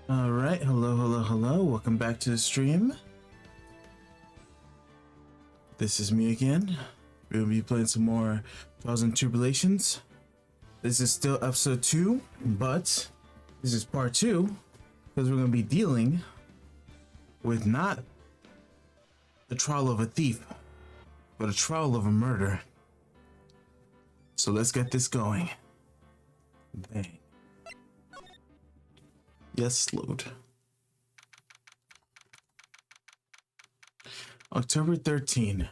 Alright, hello, welcome back to the stream. This is me again. We'll be playing some more Trials and Tribulations. This is still episode 2, but this is part 2, because we're going to be dealing with not the trial of a thief, but a trial of a murder. So let's get this going. Bang. Yes, load. October 13,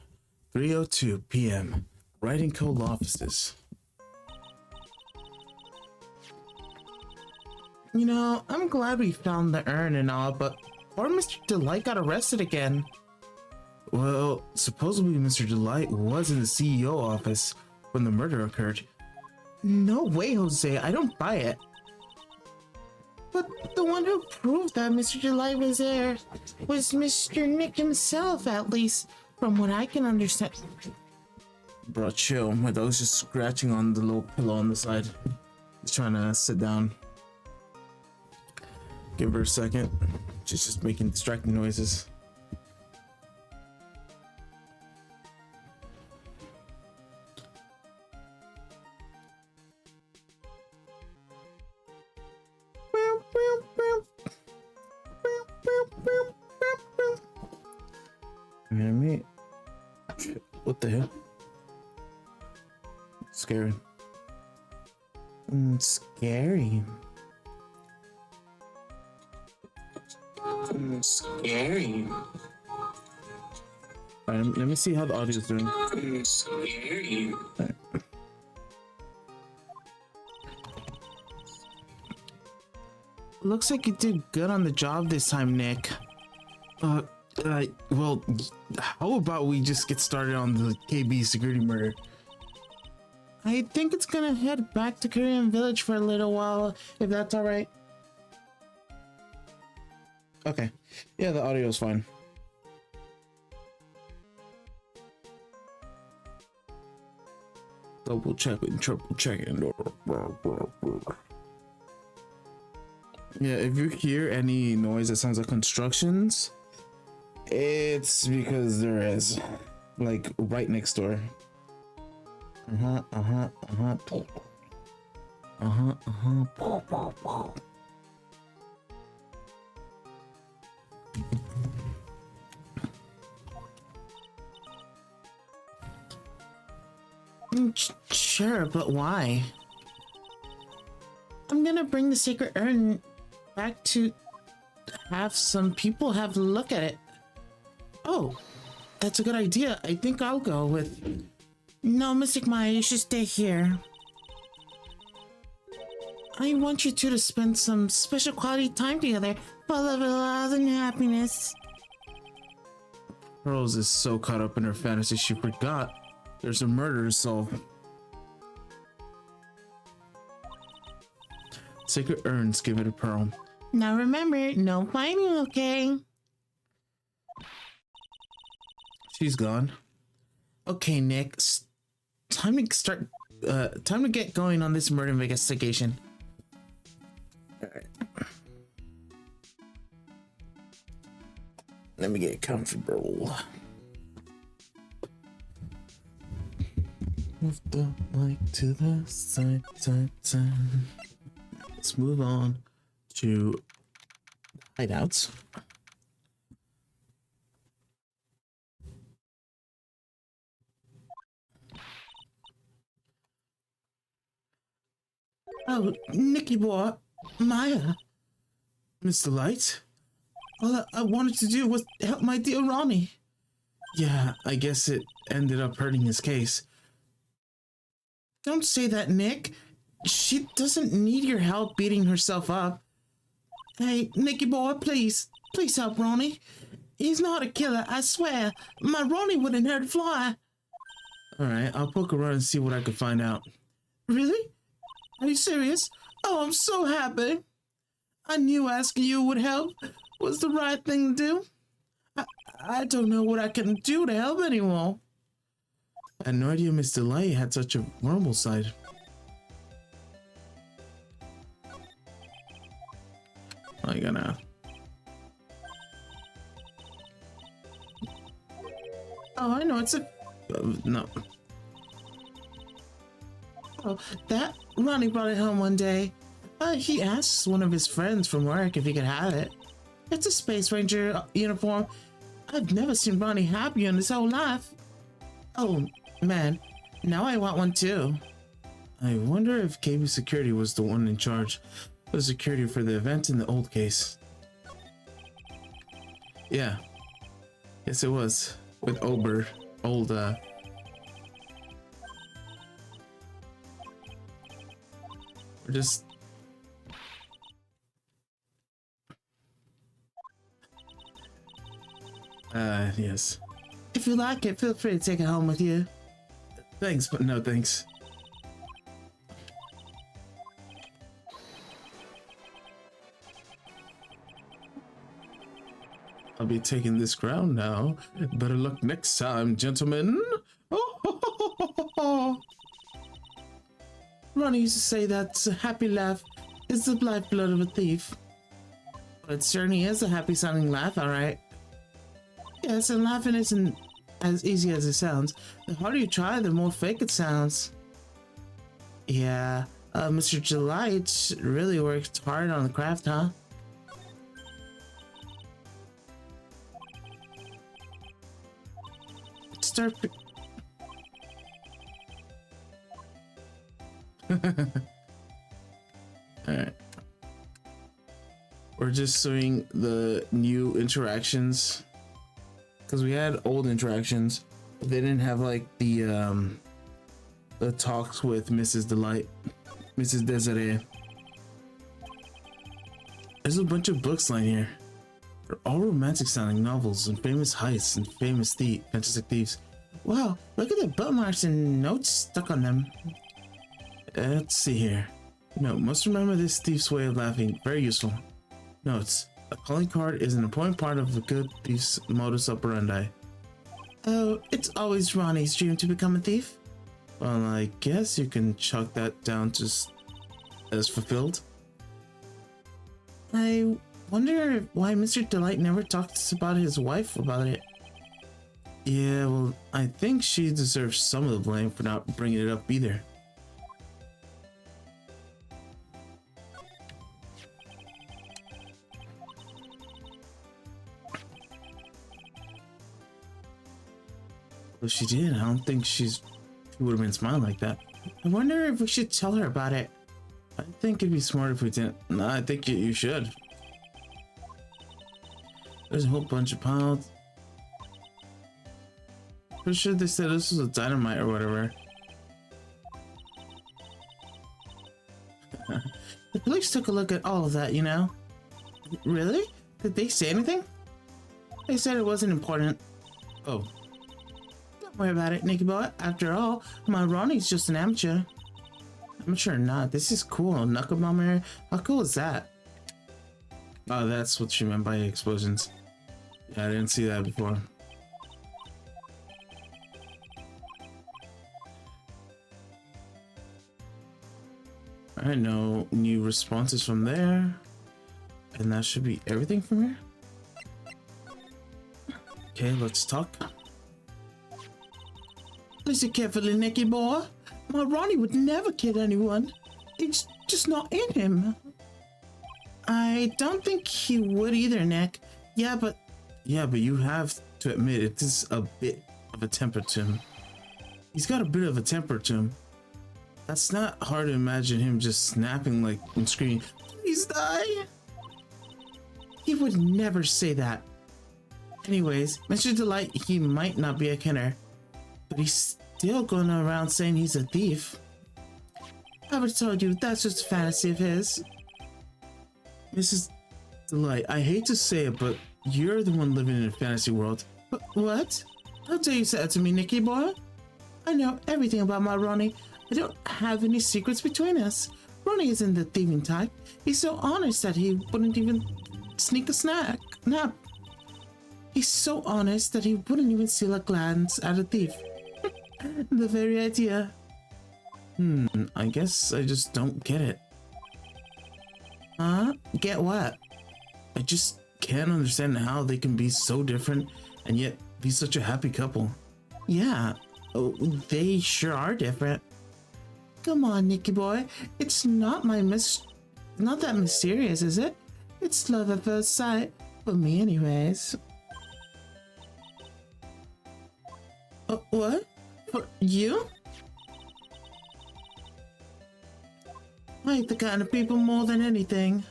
3:02 p.m. Wright and Co. offices. You know, I'm glad we found the urn and all, but poor Mr. Delight got arrested again. Well, supposedly Mr. Delight was in the CEO office when the murder occurred. No way, Jose, I don't buy it. But the one who proved that Mr. Delight was there was Mr. Nick himself, at least, from what I can understand. Bro, chill. My dog's just scratching on the little pillow on the side. He's trying to sit down. Give her a second. She's just making distracting noises. You hear me? What the hell? Scary. Scary. Scary. Alright, let me see how the audio is doing. Scary. Right. Looks like you did good on the job this time, Nick. Well, how about we just get started on the KB security murder? I think it's gonna head back to Korean Village for a little while, if that's alright. Okay. Yeah, the audio is fine. Double checking, triple checking. Yeah, if you hear any noise that sounds like constructions, it's because there is, like, right next door. Sure, but why? I'm gonna bring the sacred urn back to have some people have a look at it. Oh, that's a good idea. I think I'll go with... No, Mystic Maya, you should stay here. I want you two to spend some special quality time together, full of love and happiness. Pearls is so caught up in her fantasy she forgot there's a murder to solve. Sacred urns give it a pearl. Now remember, no fighting, okay? She's gone. Okay, Nick. Time to start. Time to get going on this murder investigation. Alright. Let me get comfortable. Move the mic to the side. Let's move on to hideouts. Oh, Nicky boy, Maya, Mr. Light. All I wanted to do was help my dear Ronnie. Yeah, I guess it ended up hurting his case. Don't say that, Nick. She doesn't need your help beating herself up. Hey, Nicky boy, please help Ronnie. He's not a killer, I swear. My Ronnie wouldn't hurt a fly. Alright, I'll poke around and see what I can find out. Really? Are you serious? Oh, I'm so happy. I knew asking you would help was the right thing to do. I don't know what I can do to help anyone. I had no idea Miss Delay had such a vulnerable side. I gotta. Oh, I know, it's a... no. Oh, that Ronnie brought it home one day. He asked one of his friends from work if he could have it. It's a Space Ranger uniform. I've never seen Ronnie happy in his whole life. Oh, man. Now I want one too. I wonder if KB Security was the one in charge of security for the event in the old case. Yeah. Yes, it was. With Ober. We're just... yes. If you like it, feel free to take it home with you. Thanks, but no thanks. I'll be taking this crown now. Better luck next time, gentlemen. Ronnie used to say that a happy laugh is the lifeblood of a thief. But it certainly is a happy sounding laugh, alright. Yes, and laughing isn't as easy as it sounds. The harder you try, the more fake it sounds. Yeah, Mr. Delight really worked hard on the craft, huh? Start. Alright. We're just doing the new interactions. Because we had old interactions. But they didn't have like the talks with Mrs. Delight. Mrs. Desiree. There's a bunch of books lying here. They're all romantic sounding novels and famous heists and famous fantastic thieves. Wow, look at the bookmarks and notes stuck on them. Let's see here. No, must remember this thief's way of laughing. Very useful. Notes. A calling card is an important part of a good thief's modus operandi. Oh, it's always Ronnie's dream to become a thief? Well, I guess you can chalk that down to as fulfilled. I wonder why Mr. Delight never talks about his wife about it. Yeah, well, I think she deserves some of the blame for not bringing it up either. Well, she did. I don't think she would have been smiling like that. I wonder if we should tell her about it. I think it'd be smart if we didn't. No, I think you should. There's a whole bunch of piles. Pretty sure they said this was a dynamite or whatever. The police took a look at all of that, you know. Really? Did they say anything? They said it wasn't important. Oh. Don't worry about it, Nicky boy. After all, my Ronnie's just an amateur. Amateur or not, this is cool. Knuckle bomber. How cool is that? Oh, that's what she meant by explosions. Yeah, I didn't see that before. Alright, no new responses from there. And that should be everything from here. Okay, let's talk. Listen carefully, Nicky boy. My Ronnie would never kid anyone. It's just not in him. I don't think he would either, Nick. Yeah, but you have to admit it is a bit of a temper to him. He's got a bit of a temper to him. That's not hard to imagine him just snapping like and screaming, "Please die!" He would never say that. Anyways, Mr. Delight, he might not be a killer, but he's still going around saying he's a thief. I would have told you that's just a fantasy of his. Mrs. Delight, I hate to say it, but you're the one living in a fantasy world. What? How dare you say that to me, Nicky boy? I know everything about my Ronnie. I don't have any secrets between us. Ronnie isn't the thieving type. He's so honest that he wouldn't even sneak a nap. He's so honest that he wouldn't even steal a glance at a thief. The very idea. I guess I just don't get it. Huh? Get what? I just can't understand how they can be so different and yet be such a happy couple. Yeah, oh, they sure are different. Come on, Nicky boy. It's not not that mysterious, is it? It's love at first sight. For me, anyways. What? For you? I hate the kind of people more than anything.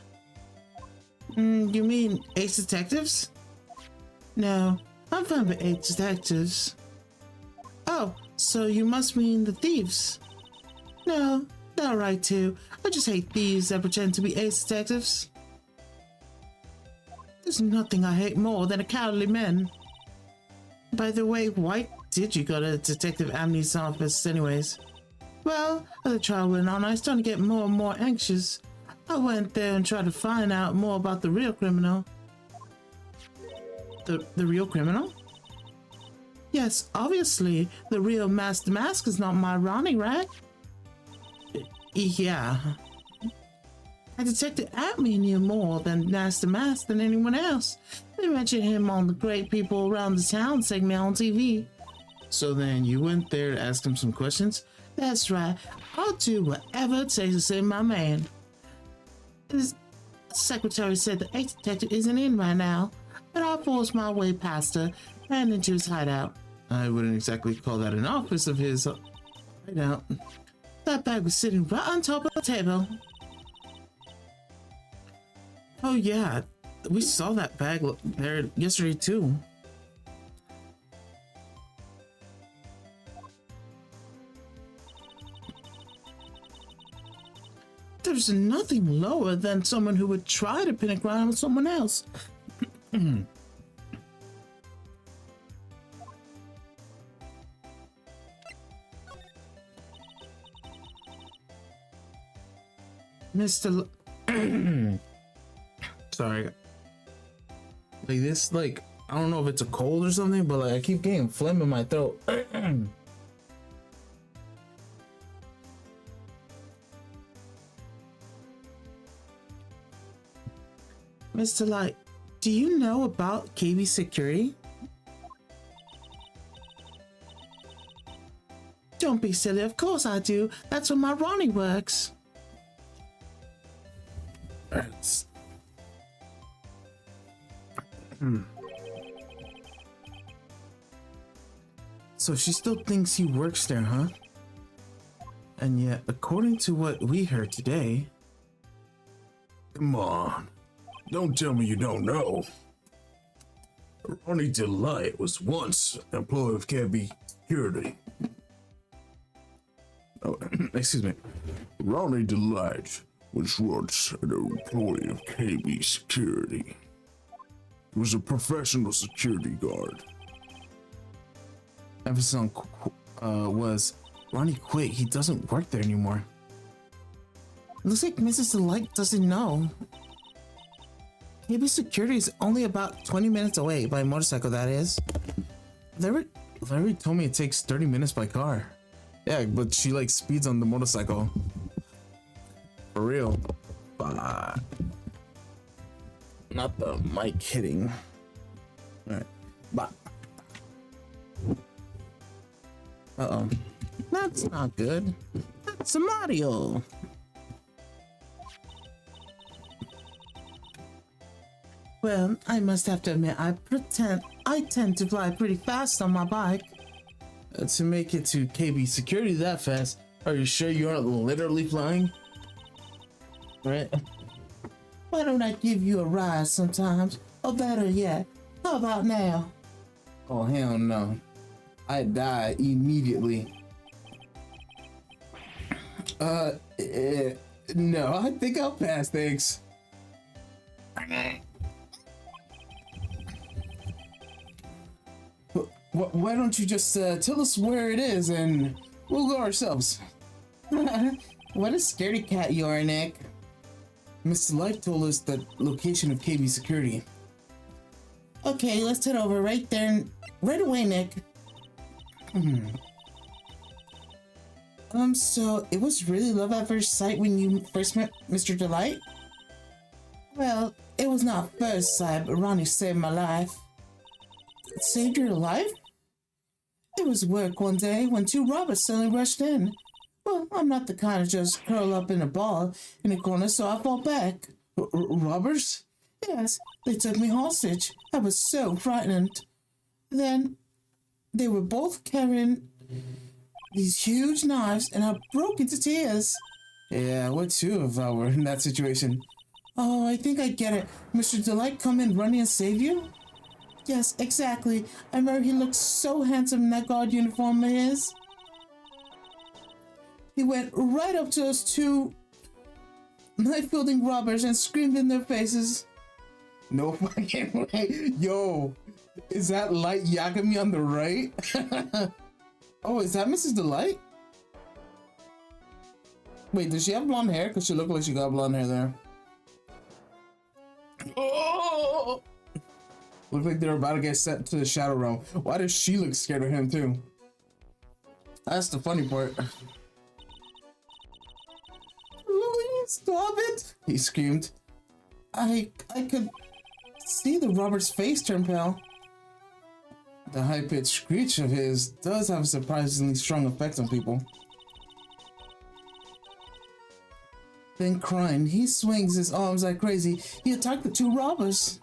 You mean Ace Detectives? No, I'm fine with Ace Detectives. Oh, so you must mean the thieves? No, they're right too. I just hate thieves that pretend to be Ace Detectives. There's nothing I hate more than a cowardly man. By the way, why did you go to Detective Amney's office anyways? Well, as the trial went on, I started to get more and more anxious. I went there and tried to find out more about the real criminal. The real criminal? Yes, obviously, the real Master Mask is not my Ronnie, right? Yeah. And Detective Atme knew more than Master Mask than anyone else. They mentioned him on the Great People Around the Town segment on TV. So then you went there to ask him some questions? That's right. I'll do whatever it takes to save my man. His secretary said the Ace Detective isn't in right now, but I'll force my way past her and into his hideout. I wouldn't exactly call that an office of his hideout. That bag was sitting right on top of the table. Oh yeah, we saw that bag there yesterday too. There's nothing lower than someone who would try to pin a crime on someone else. Mr. Sorry. Like this, like, I don't know if it's a cold or something, but like I keep getting phlegm in my throat. Mr. Light, do you know about KB Security? Don't be silly, of course I do. That's where my Ronnie works. So she still thinks he works there, huh? And yet, according to what we heard today... Come on. Don't tell me you don't know. Ronnie Delight was once an employee of KB Security. Oh, excuse me. Ronnie Delight was once an employee of KB Security. He was a professional security guard. Emphasis on was Ronnie quit. He doesn't work there anymore. Looks like Mrs. Delight doesn't know. KB Security is only about 20 minutes away by motorcycle, that is. Larry told me it takes 30 minutes by car. Yeah, but she like speeds on the motorcycle. For real. But not the mic hitting. Alright. But uh-oh. That's not good. That's some audio. Well, I must have to admit, I tend to fly pretty fast on my bike. To make it to KB Security that fast, are you sure you aren't literally flying? Right? Why don't I give you a ride sometimes? Or better yet, how about now? Oh, hell no. I die immediately. No, I think I'll pass, thanks. Why don't you just tell us where it is and we'll go ourselves. What a scaredy cat you are, Nick. Mr. Life told us the location of KB Security. Okay, let's head over right there right away, Nick. So it was really love at first sight when you first met Mr. Delight? Well, It was not first sight, but Ronnie saved my life. Saved your life? It was work one day when two robbers suddenly rushed in. Well, I'm not the kind of just curl up in a ball in a corner, so I fall back. Robbers? Yes, they took me hostage. I was so frightened. Then they were both carrying these huge knives, and I broke into tears. Yeah, what two if I were in that situation? Oh, I think I get it. Mr. Delight come in running and save you? Yes, exactly. I remember he looked so handsome in that guard uniform of his. He went right up to those two knife-wielding robbers and screamed in their faces. No fucking way. Yo, is that Light Yagami on the right? Oh, is that Mrs. Delight? Wait, does she have blonde hair? Because she looked like she got blonde hair there. Oh! Look like they're about to get sent to the Shadow Realm. Why does she look scared of him too? That's the funny part. Please stop it! He screamed. I could see the robber's face turn pale. The high-pitched screech of his does have a surprisingly strong effect on people. Then crying, he swings his arms like crazy. He attacked the two robbers.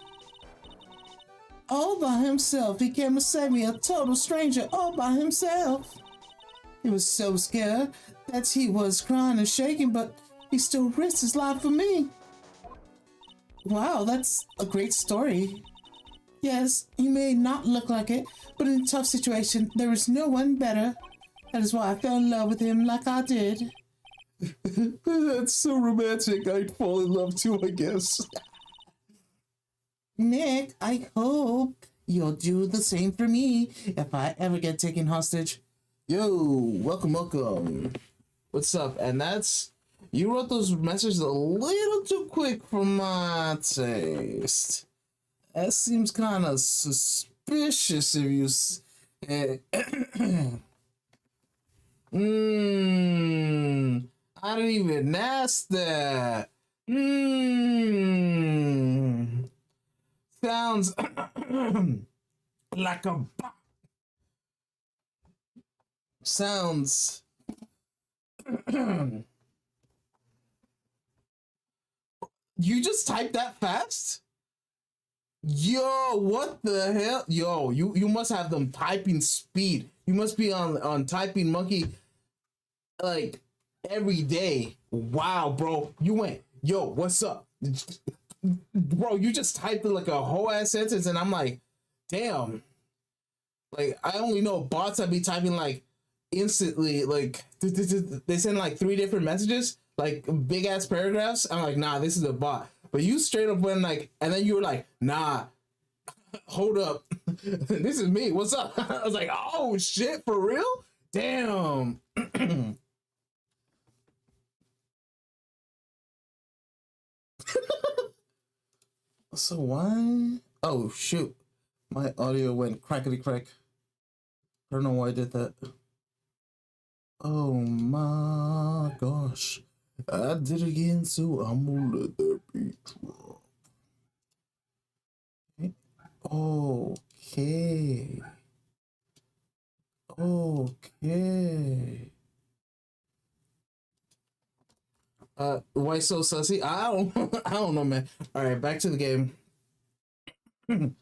All by himself, he came to save me, a total stranger, all by himself. He was so scared that he was crying and shaking, but he still risked his life for me. Wow, that's a great story. Yes, he may not look like it, but in a tough situation, there is no one better. That is why I fell in love with him like I did. That's so romantic. I'd fall in love too, I guess. Nick, I hope you'll do the same for me if I ever get taken hostage. Yo, welcome. What's up? And that's... You wrote those messages a little too quick for my taste. That seems kind of suspicious if you... I didn't even ask that. Sounds like a bot. Sounds... You just typed that fast? Yo, what the hell? Yo, you must have them typing speed. You must be on typing monkey like every day. Wow, bro. You went, yo, what's up? Bro, you just typed like a whole ass sentence and I'm like, damn. Like, I only know bots that be typing like instantly, like they send like 3 different messages, like big ass paragraphs. I'm like, nah, this is a bot. But you straight up went like, and then you were like, nah, hold up. This is me. What's up? I was like, oh shit, for real? Damn. So why? Oh shoot. My audio went crackety crack. I don't know why I did that. Oh my gosh. I did it again, so I'm gonna let that beat drop. Okay. Okay. Why so sussy? I don't know, man. All right, back to the game. Am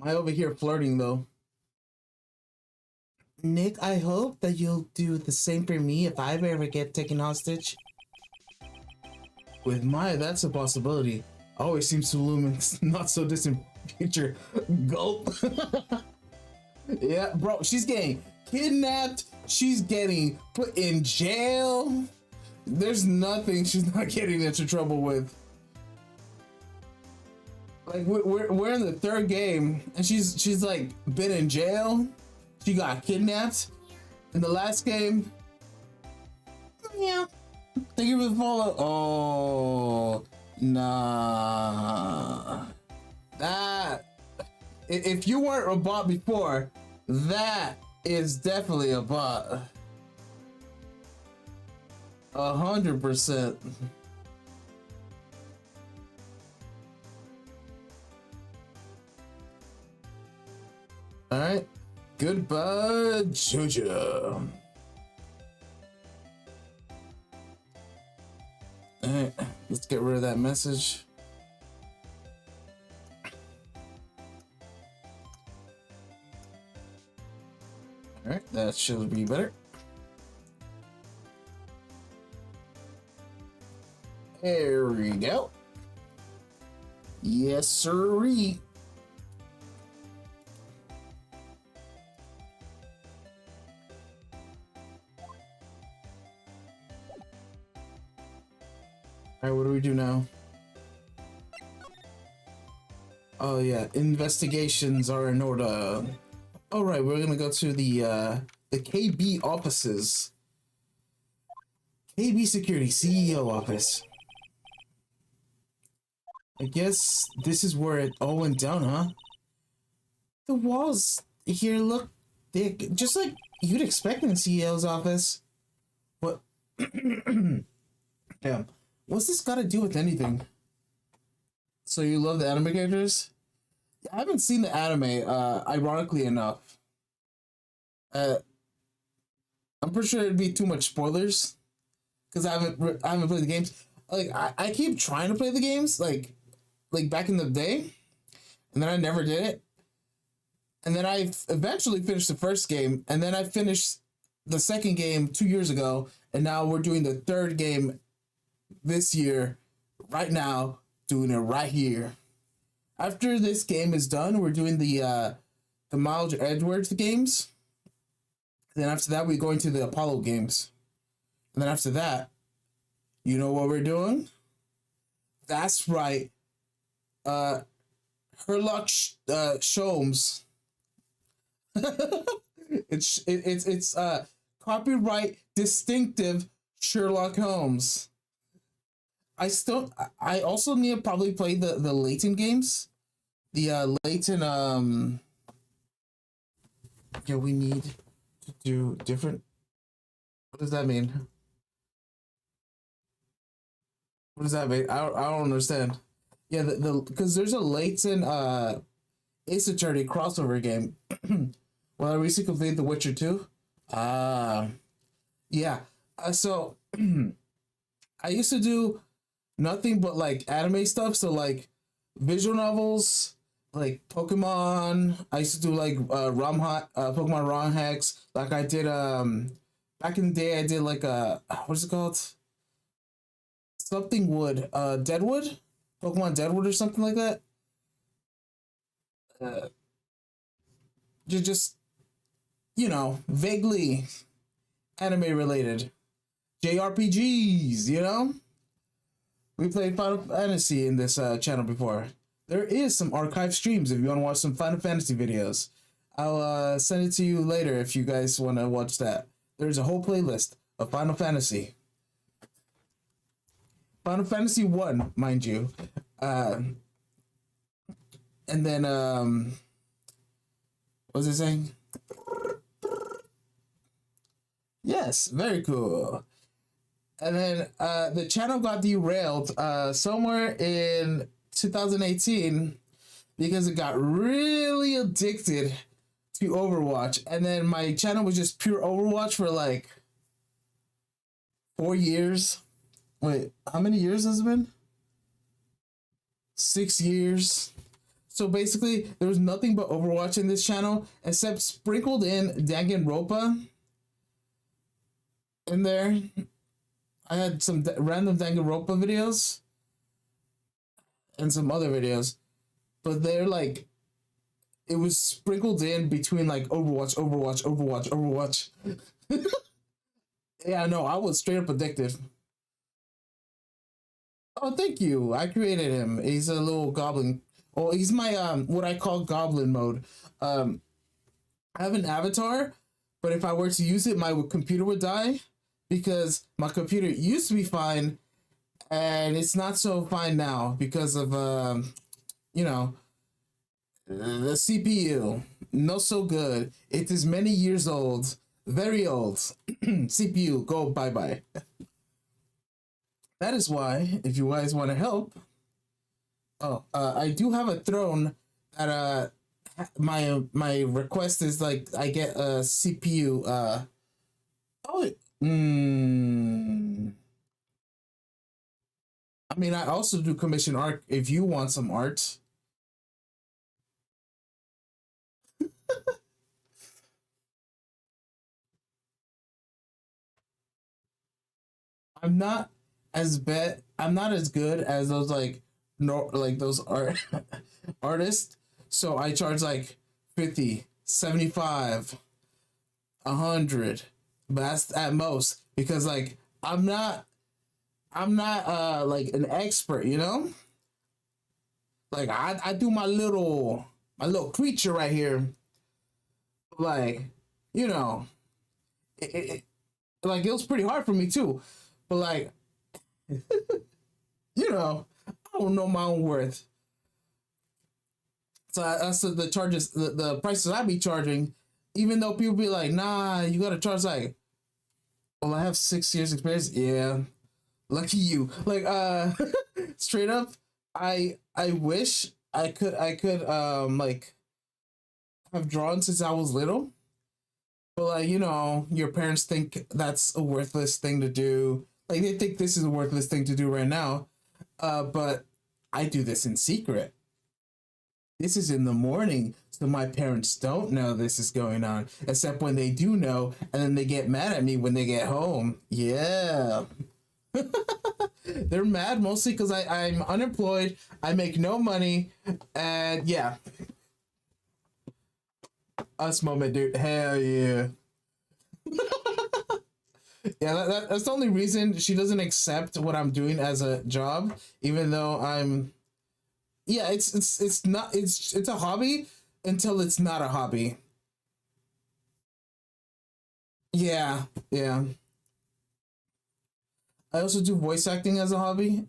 I over here flirting though? Nick, I hope that you'll do the same for me if I ever get taken hostage. With Maya, that's a possibility. Always seems to loom in not so distant future. Gulp. Yeah, bro, she's getting kidnapped. She's getting put in jail. There's nothing she's not getting into trouble with. Like we're in the 3rd game and she's like been in jail. She got kidnapped in the last game. Yeah. Thank you for the follow. Oh, nah. That, if you weren't a bot before, that is definitely a bot. 100%. Alright. Goodbye, Jojo. Alright, let's get rid of that message. Alright, that should be better. There we go. Yes, sirree. Alright, what do we do now? Oh yeah, investigations are in order. Alright, we're gonna go to the KB offices. KB Security CEO office. I guess this is where it all went down, huh? The walls here look thick, just like you'd expect in the CEO's office. What? Damn. What's this got to do with anything? So you love the anime characters? I haven't seen the anime, ironically enough. I'm pretty sure it'd be too much spoilers, because I haven't played the games. Like I keep trying to play the games, like back in the day, and then I never did it. And then I eventually finished the first game, and then I finished the second game 2 years ago, and now we're doing the third game this year, right now, doing it right here. After this game is done, we're doing the Miles Edwards games. Then after that, we're going to the Apollo games. And then after that, you know what we're doing? That's right. Sherlock Sholmes. it's copyright distinctive Sherlock Holmes. I also need to probably play the Layton games. The Layton yeah, we need to do different. What does that mean? What does that mean? I don't understand. Yeah, because there's a Layton Ace Attorney crossover game. Well, I recently completed The Witcher 2. Yeah. So I used to do nothing but like anime stuff. So like visual novels, like Pokemon. I used to do like Pokemon ROM hacks. Like I did back in the day. I did like what's it called? Something Wood. Deadwood. Pokemon Deadwood or something like that. Just you know, vaguely anime related. JRPGs, you know? We played Final Fantasy in this channel before. There is some archive streams if you want to watch some Final Fantasy videos. I'll send it to you later if you guys want to watch that. There's a whole playlist of Final Fantasy. Final Fantasy 1, mind you. And then, what was it saying? Yes, very cool. And then the channel got derailed somewhere in 2018 because it got really addicted to Overwatch. And then my channel was just pure Overwatch for like 4 years. Wait, how many years has it been? 6 years. So basically, there was nothing but Overwatch in this channel, except sprinkled in Danganronpa in there. I had some random Danganronpa videos and some other videos, but they're like, it was sprinkled in between like Overwatch. Yeah, no, I was straight up addicted. Oh, thank you. I created him. He's a little goblin. Oh, he's my what I call goblin mode. I have an avatar, but if I were to use it, my computer would die because my computer used to be fine, and it's not so fine now because of you know, the CPU. Not so good. It is many years old, very old. CPU, go bye bye. That is why, if you guys want to help, I do have a throne that my request is like I get a CPU. Oh, mm, I mean, I also do commission art if you want some art. I'm not I'm not as good as those like no like those art artists. So I charge like 50, 75, 100. But that's at most because like I'm not like an expert, you know? Like I do my little creature right here. Like, you know, it like it was pretty hard for me too. But like, you know, I don't know my own worth. So that's the charges, the prices I be charging. Even though people be like, nah, you gotta charge like, well, I have 6 years experience. Yeah, lucky you. Like, straight up, I wish I could like have drawn since I was little. But like, you know, your parents think that's a worthless thing to do. Like they think this is a worthless thing to do right now. But I do this in secret. This is in the morning, so my parents don't know this is going on, except when they do know, and then they get mad at me when they get home. Yeah. They're mad mostly because I'm unemployed, I make no money, and yeah. Us moment, dude. Hell yeah. Yeah, that's the only reason she doesn't accept what I'm doing as a job, even though I'm yeah, it's not it's a hobby until it's not a hobby. Yeah, yeah. I also do voice acting as a hobby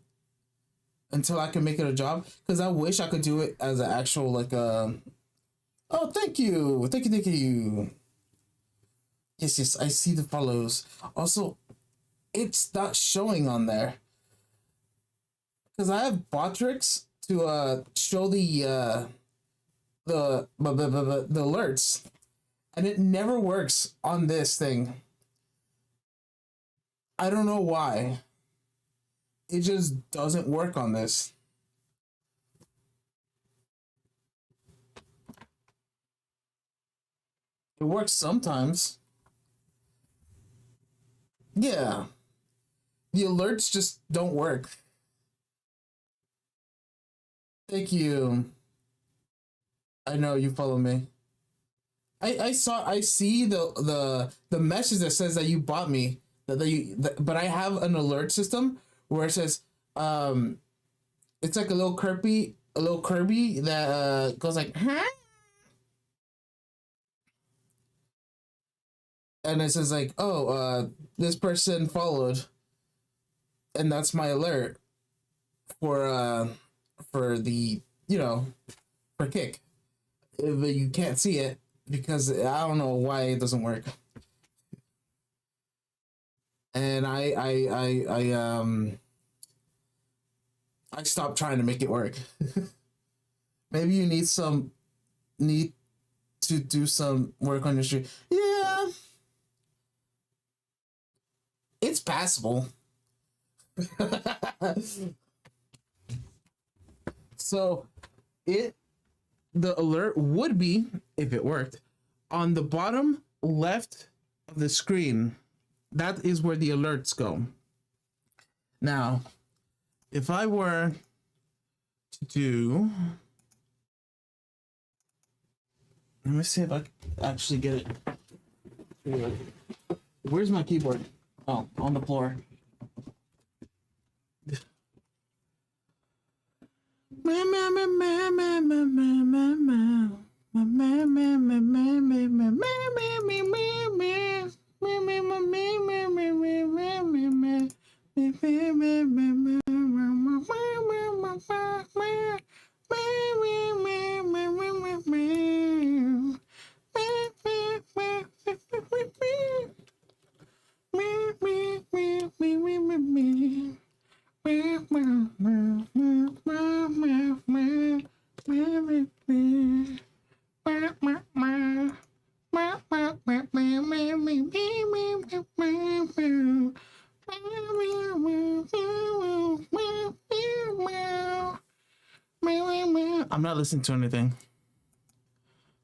until I can make it a job because I wish I could do it as an actual like oh, thank you. Thank you, thank you. Yes, yes, I see the follows. Also, it's not showing on there because I have bot tricks to show the alerts, and it never works on this thing. I don't know why. It just doesn't work on this. It works sometimes. Yeah, the alerts just don't work. Thank you. I know you follow me. I see the message that says that you bought me but I have an alert system where it says it's like a little Kirby that goes like huh? And it says like oh this person followed, and that's my alert for for the you know for kick. But you can't see it because I don't know why it doesn't work. And I stopped trying to make it work. Maybe you need to do some work on your stream. Yeah, it's passable. So it the alert would be, if it worked, on the bottom left of the screen. That is where the alerts go. Now, if I were to do, let me see if I can actually get it. Where's my keyboard? Oh, on the floor. I'm not listening to anything.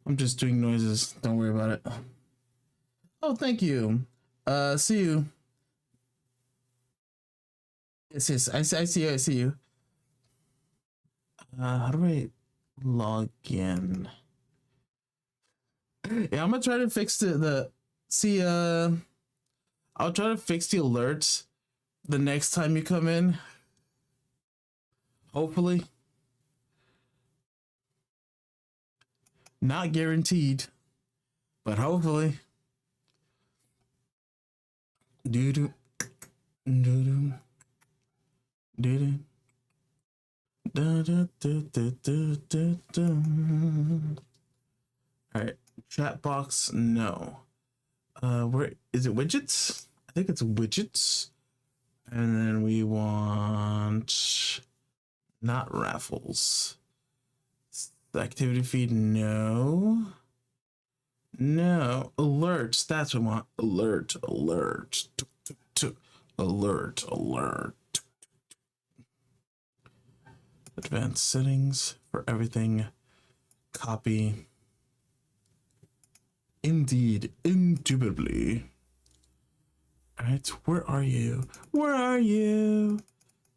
I'm just doing noises. Don't worry about it. Oh, thank you. See you. Yes, I see you. I see you. How do I log in? Yeah, I'm gonna try to fix the I'll try to fix the alerts the next time you come in. Hopefully. Not guaranteed, but hopefully. Doo-doo. Doo-doo. Doo-doo. All right, chat box, no. Where is it? Widgets? I think it's widgets. And then we want not raffles. The activity feed, no. No. Alerts, that's what we want. Alert. Alert. Advanced settings for everything. Copy. Indeed, indubitably. All right, where are you? Where are you?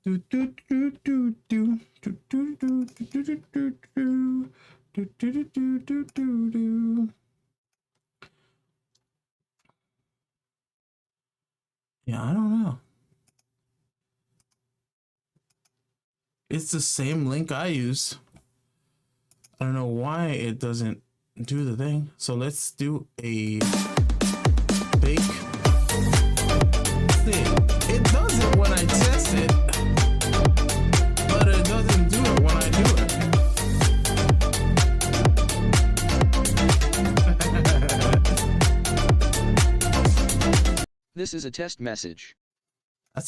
Do do do do do do do do do do do do do do do do do. Yeah, I don't know. It's the same link I use. I don't know why it doesn't do the thing. So let's do a bake. It does it when I test it, but it doesn't do it when I do it. This is a test message. That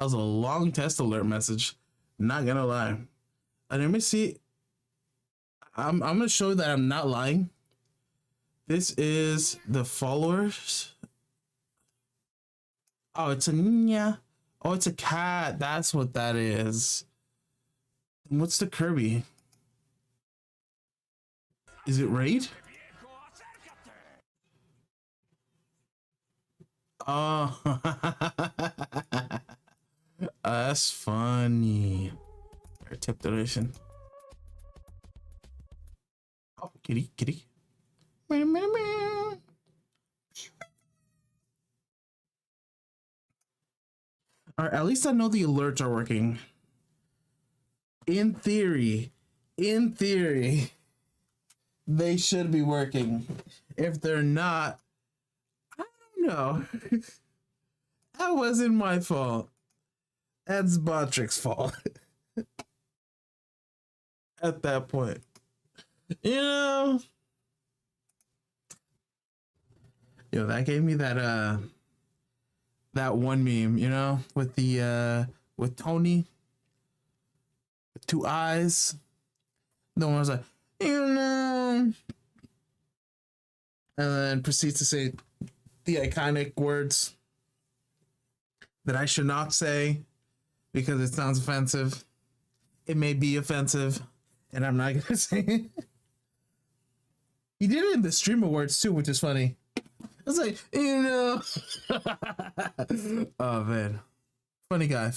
was a long test alert message. Not gonna lie. And let me see. I'm gonna show you that I'm not lying. This is the followers. Oh, it's a nya. Oh, it's a cat. That's what that is. What's the Kirby? Is it Wright? Oh, that's funny. Tip donation. Oh, kitty. All right, at least I know the alerts are working. In theory, they should be working. If they're not, I don't know. That wasn't my fault. That's Botrick's fault. At that point. You know, yo, that gave me that that one meme, you know, with the with Tony with two eyes. The one was like, you know, and then proceeds to say the iconic words that I should not say because it sounds offensive. It may be offensive, and I'm not gonna say it. He did it in the Stream Awards too, which is funny. I was like, you know. Oh man, funny guy.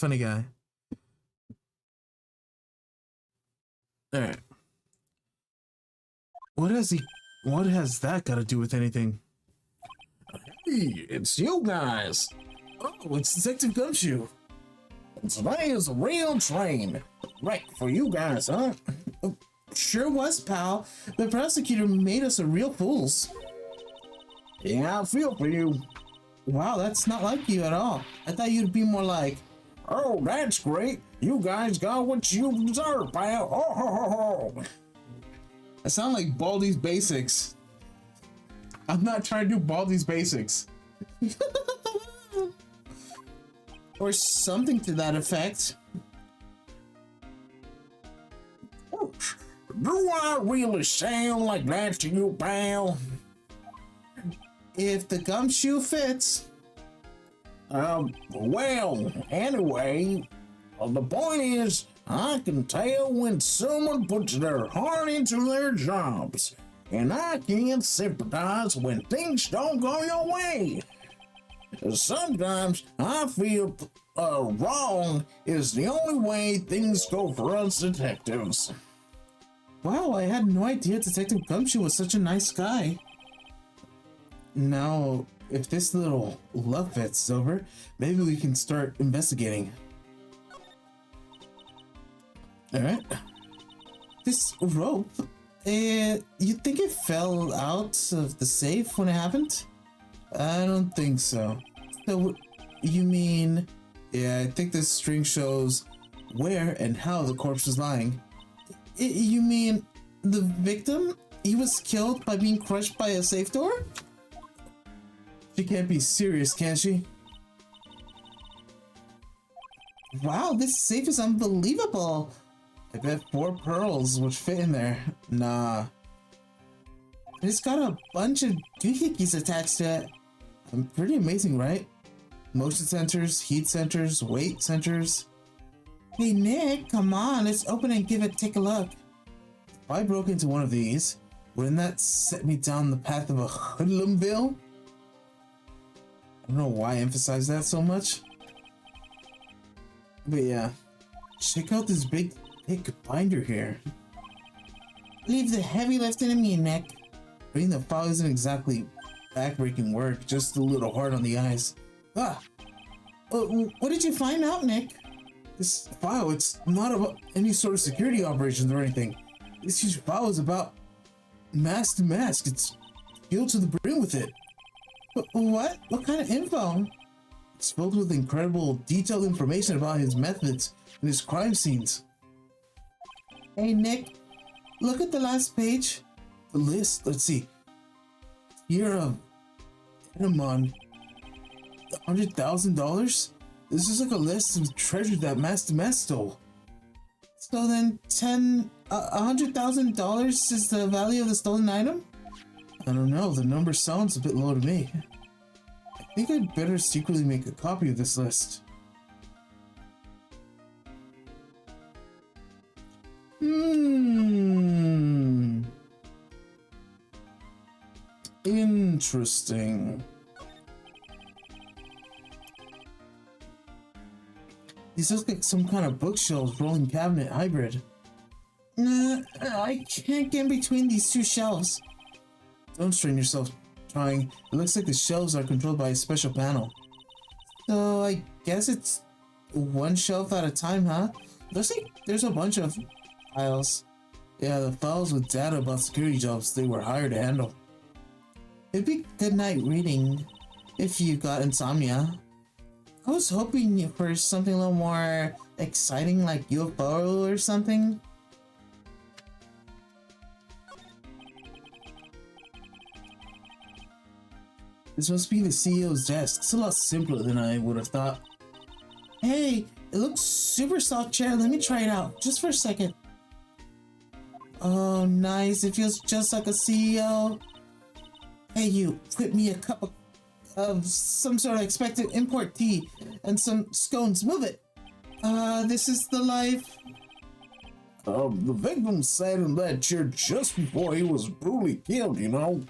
All right, what has that got to do with anything? Hey, it's you guys. Oh, it's Detective Gumshoe. Today is a real train. Right for you guys, huh? Sure was, pal. The prosecutor made us a real fools. Yeah, I feel for you. Wow, that's not like you at all. I thought you'd be more like, oh, that's great. You guys got what you deserve, pal. Oh, ho, ho, ho. I sound like Baldi's Basics. I'm not trying to do Baldi's Basics. Or something to that effect. Do I really sound like that to you, pal? If the gumshoe fits. Well, anyway, The point is, I can tell when someone puts their heart into their jobs, and I can sympathize when things don't go your way. Sometimes I feel wrong is the only way things go for us detectives. Wow, I had no idea Detective Gumshoe was such a nice guy. Now, if this little love fest is over, maybe we can start investigating. Alright. This rope, you think it fell out of the safe when it happened? I don't think so. So, you mean... Yeah, I think this string shows where and how the corpse was lying. You mean the victim? He was killed by being crushed by a safe door? She can't be serious, can she? Wow, this safe is unbelievable. I bet 4 pearls would fit in there. Nah. It's got a bunch of doohickeys attached to it. Pretty amazing, right? Motion sensors, heat sensors, weight sensors. Hey Nick, come on, let's open it and take a look. If I broke into one of these, wouldn't that set me down the path of a hoodlumville? I don't know why I emphasize that so much. But yeah, check out this big thick binder here. Leave the heavy lifting to me, Nick. Reading the file isn't exactly backbreaking work, just a little hard on the eyes. Ah! What did you find out, Nick? This file, it's not about any sort of security operations or anything. This huge file is about mask to mask. It's filled to the brim with it. What? What kind of info? It's filled with incredible, detailed information about his methods and his crime scenes. Hey, Nick, look at the last page. The list, let's see. Year of Enamon. $100,000? This is like a list of treasures that Master Mask stole. So then $100,000 is the value of the stolen item? I don't know, the number sounds a bit low to me. I think I'd better secretly make a copy of this list. Interesting. These look like some kind of bookshelves, rolling cabinet hybrid. I can't get in between these 2 shelves. Don't strain yourself trying. It looks like the shelves are controlled by a special panel. So I guess it's 1 shelf at a time, huh? Looks like there's a bunch of files. Yeah, the files with data about security jobs they were hired to handle. It'd be good night reading if you got insomnia. I was hoping for something a little more exciting, like UFO or something. This must be the CEO's desk. It's a lot simpler than I would have thought. Hey, it looks super soft chair. Let me try it out, just for a second. Oh, nice. It feels just like a CEO. Hey, you, flip me a cup of some sort of expected import tea and some scones. Move it. This is the life. The victim sat in that chair just before he was brutally killed, you know.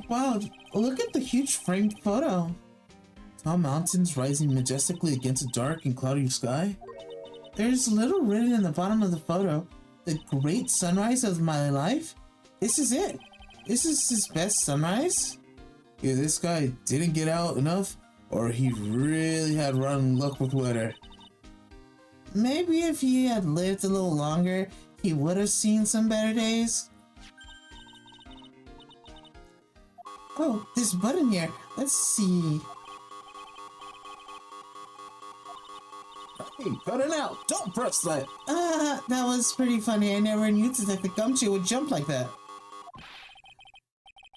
Wow, look at the huge framed photo. Tall mountains rising majestically against a dark and cloudy sky. There's little written in the bottom of the photo. The great sunrise of my life? This is it. This is his best sunrise? Either this guy didn't get out enough, or he really had rotten luck with weather. Maybe if he had lived a little longer, he would have seen some better days. Oh, this button here. Let's see. Hey, cut it out! Don't press that! That was pretty funny. I never knew Detective Gumshoe would jump like that.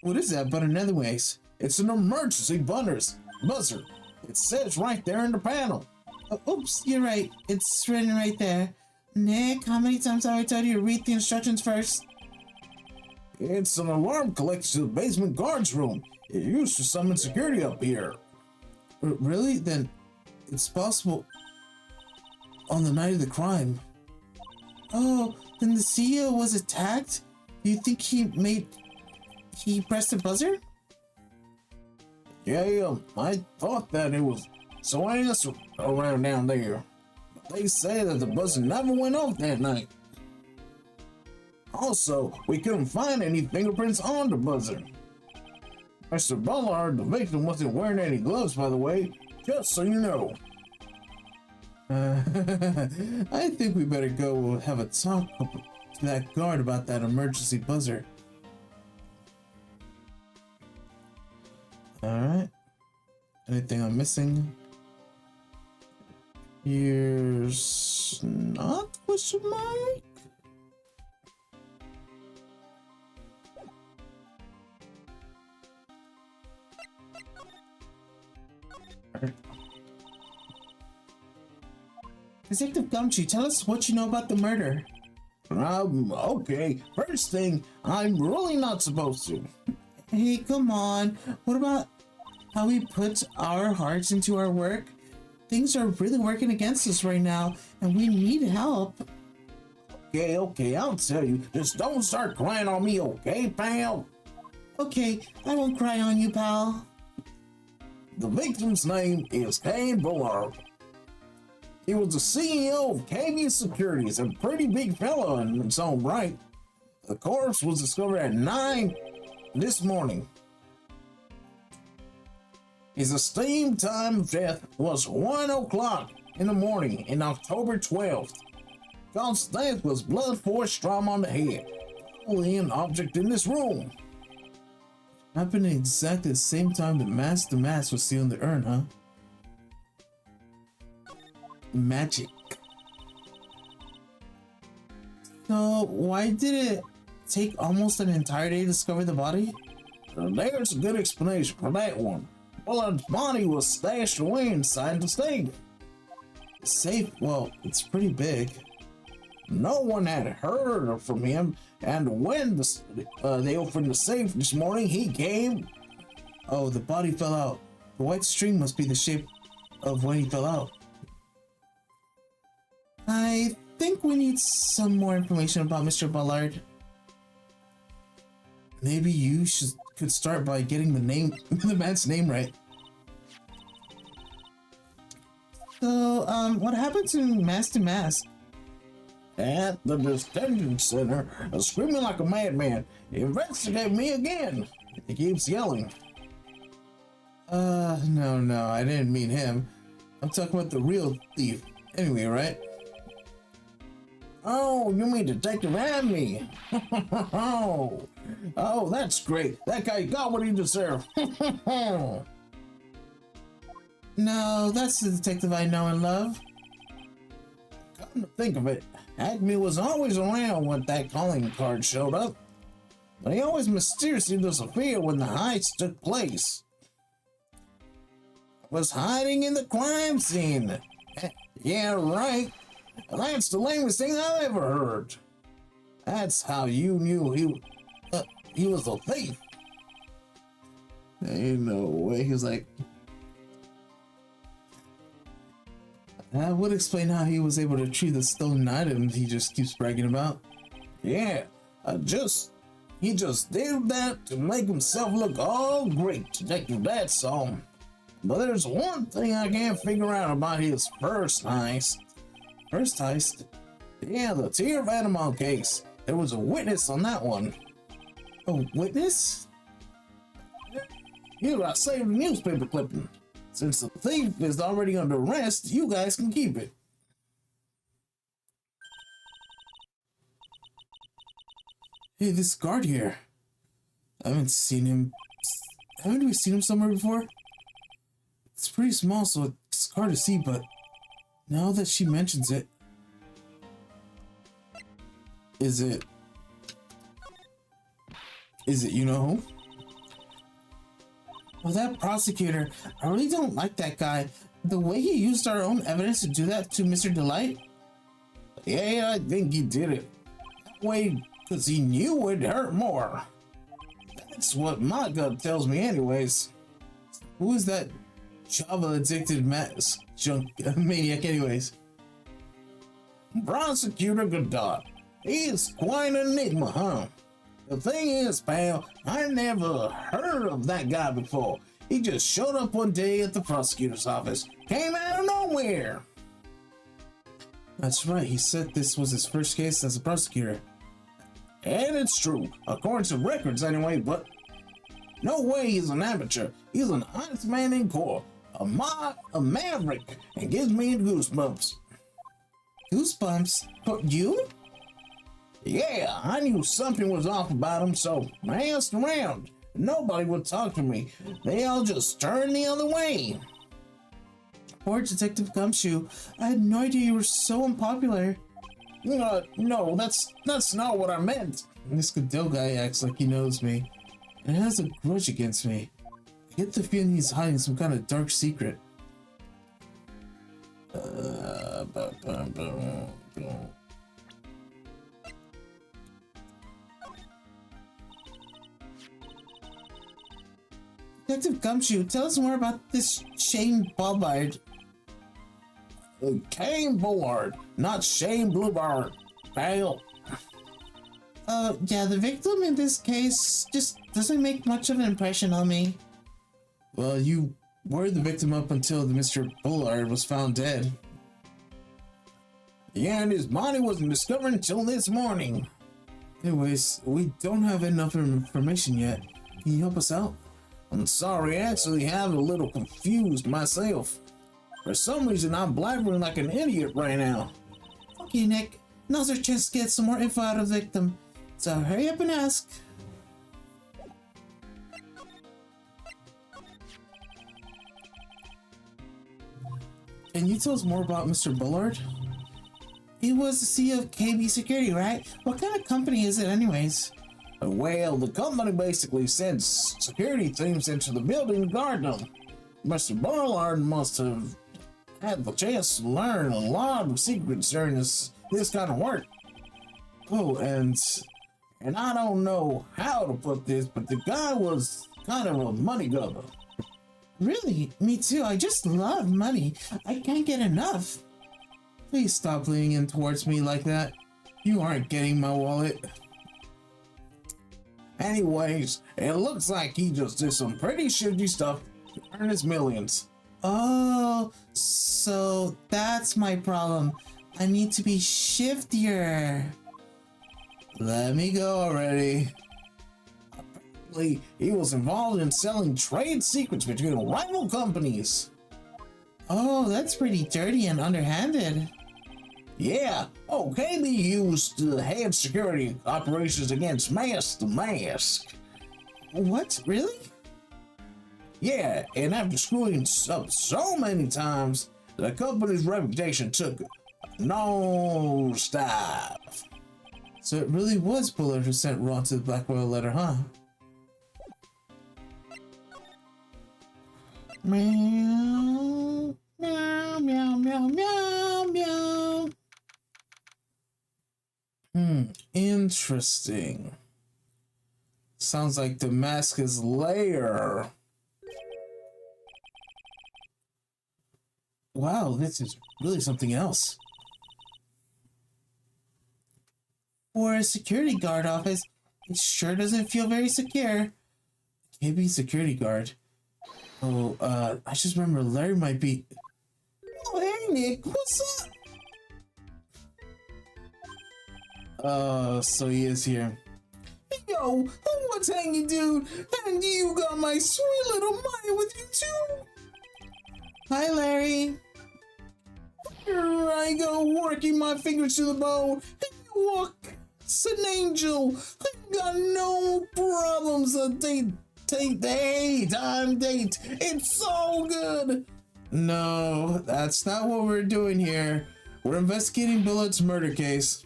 What is that button anyways? It's an emergency buzzer. It says right there in the panel. Oh, oops, you're right. It's written right there. Nick, how many times have I told you to read the instructions first? It's an alarm connected to the basement guard's room. It used to summon security up here. Really? Then it's possible on the night of the crime. Oh, then the CEO was attacked? Do you think he pressed the buzzer? Yeah, I thought that it was so ants around down there. But they say that the buzzer never went off that night. Also, we couldn't find any fingerprints on the buzzer. Mr. Bullard, the victim, wasn't wearing any gloves, by the way, just so you know. I think we better go have a talk to that guard about that emergency buzzer. Alright. Anything I'm missing? Here's not question mark? Detective Gumshoe, tell us what you know about the murder. Okay. First thing, I'm really not supposed to. Hey, come on. What about how we put our hearts into our work? Things are really working against us right now, and we need help. Okay, I'll tell you. Just don't start crying on me, okay, pal? Okay, I won't cry on you, pal. The victim's name is Kane Bullard. He was the CEO of KB Securities, a pretty big fella in its own right. The corpse was discovered at 9 this morning. His esteemed time of death was 1 o'clock in the morning in October 12th. Cause death was blood force trauma on the head. Only an object in this room. Happened at exactly the same time the mask was sealed in the urn, huh? Magic. So why did it take almost an entire day to discover the body? There's a good explanation for that one. Well, his body was stashed away inside the safe. Safe? Well, it's pretty big. No one had heard from him, and when they opened the safe this morning, he came. Oh, the body fell out. The white string must be the shape of when he fell out. I think we need some more information about Mr. Bullard. Maybe you could start by getting the man's name right. So, what happened to Mask? At the detention center, screaming like a madman. Investigate me again. He keeps yelling. No, I didn't mean him. I'm talking about the real thief. Anyway, right? Oh, you mean Detective Adney? Oh, that's great. That guy got what he deserved. No, that's the detective I know and love. Come to think of it, Acme was always around when that calling card showed up. But he always mysteriously disappeared when the heist took place. Was hiding in the crime scene. Yeah, right. That's the lamest thing I've ever heard. That's how you knew he was a thief. Ain't no way. He was like, that would explain how he was able to retrieve the stolen item he just keeps bragging about. Yeah, he just did that to make himself look all great, Detective, that's all. But there's one thing I can't figure out about his first heist. First heist? Yeah, the Tear of Animal case. There was a witness on that one. A witness? Here, I saved a newspaper clipping. Since the thief is already under arrest, you guys can keep it. Hey, this guard here. Haven't we seen him somewhere before? It's pretty small, so it's hard to see, but now that she mentions it, is it you know who? Well, that prosecutor, I really don't like that guy. The way he used our own evidence to do that to Mr. Delight. Yeah, I think he did it. That way, because he knew it'd hurt more. That's what my gut tells me anyways. Who is that Java addicted maniac anyways? Prosecutor Godot. He's quite an enigma, huh? The thing is, pal, I never heard of that guy before. He just showed up one day at the prosecutor's office. Came out of nowhere. That's right, he said this was his first case as a prosecutor. And it's true, according to records anyway, but no way he's an amateur. He's an honest man in court, a maverick, and gives me goosebumps. Goosebumps? But you? Yeah, I knew something was off about him, so I asked around. Nobody would talk to me. They all just turned the other way. Poor Detective Gumshoe. I had no idea you were so unpopular. No, that's not what I meant. This Godot guy acts like he knows me, and has a grudge against me. I get the feeling he's hiding some kind of dark secret. Detective Gumshoe, tell us more about this Shane Bobbard. Kane Bullard, not Shane Bluebard, pal. Yeah, the victim in this case just doesn't make much of an impression on me. Well, you were the victim up until the Mr. Bullard was found dead. Yeah, and his body wasn't discovered until this morning. Anyways, we don't have enough information yet. Can you help us out? I'm sorry, I actually have a little confused myself. For some reason, I'm blabbering like an idiot right now. Okay, Nick. Now's our chance to get some more info out of the victim. So hurry up and ask. Can you tell us more about Mr. Bullard? He was the CEO of KB Security, right? What kind of company is it anyways? Well, the company basically sends security teams into the building to guard them. Mr. Bullard must have had the chance to learn a lot of secrets during this kind of work. Oh, and I don't know how to put this, but the guy was kind of a money grubber. Really? Me too. I just love money. I can't get enough. Please stop leaning in towards me like that. You aren't getting my wallet. Anyways, it looks like he just did some pretty shifty stuff to earn his millions. Oh, so that's my problem. I need to be shiftier. Let me go already. Apparently, he was involved in selling trade secrets between rival companies. Oh, that's pretty dirty and underhanded. Yeah, KB used to head security operations against Mask the Mask. What? Really? Yeah, and after screwing up so many times, the company's reputation took a nosedive. So it really was Bullard who sent Ron to the Black Royal letter, huh? Meow, meow, meow, meow, meow, meow. Interesting. Sounds like Damascus lair. Wow, this is really something else. For a security guard office, it sure doesn't feel very secure. KB security guard. Oh, I just remember Larry might be... Oh, hey, Nick, what's up? So he is here. Yo, what's hanging, dude? And you got my sweet little Maya with you, too? Hi, Larry. Here I go, working my fingers to the bone. And you walk, it's an angel. I got no problems. A date. It's so good. No, that's not what we're doing here. We're investigating Bullard's murder case.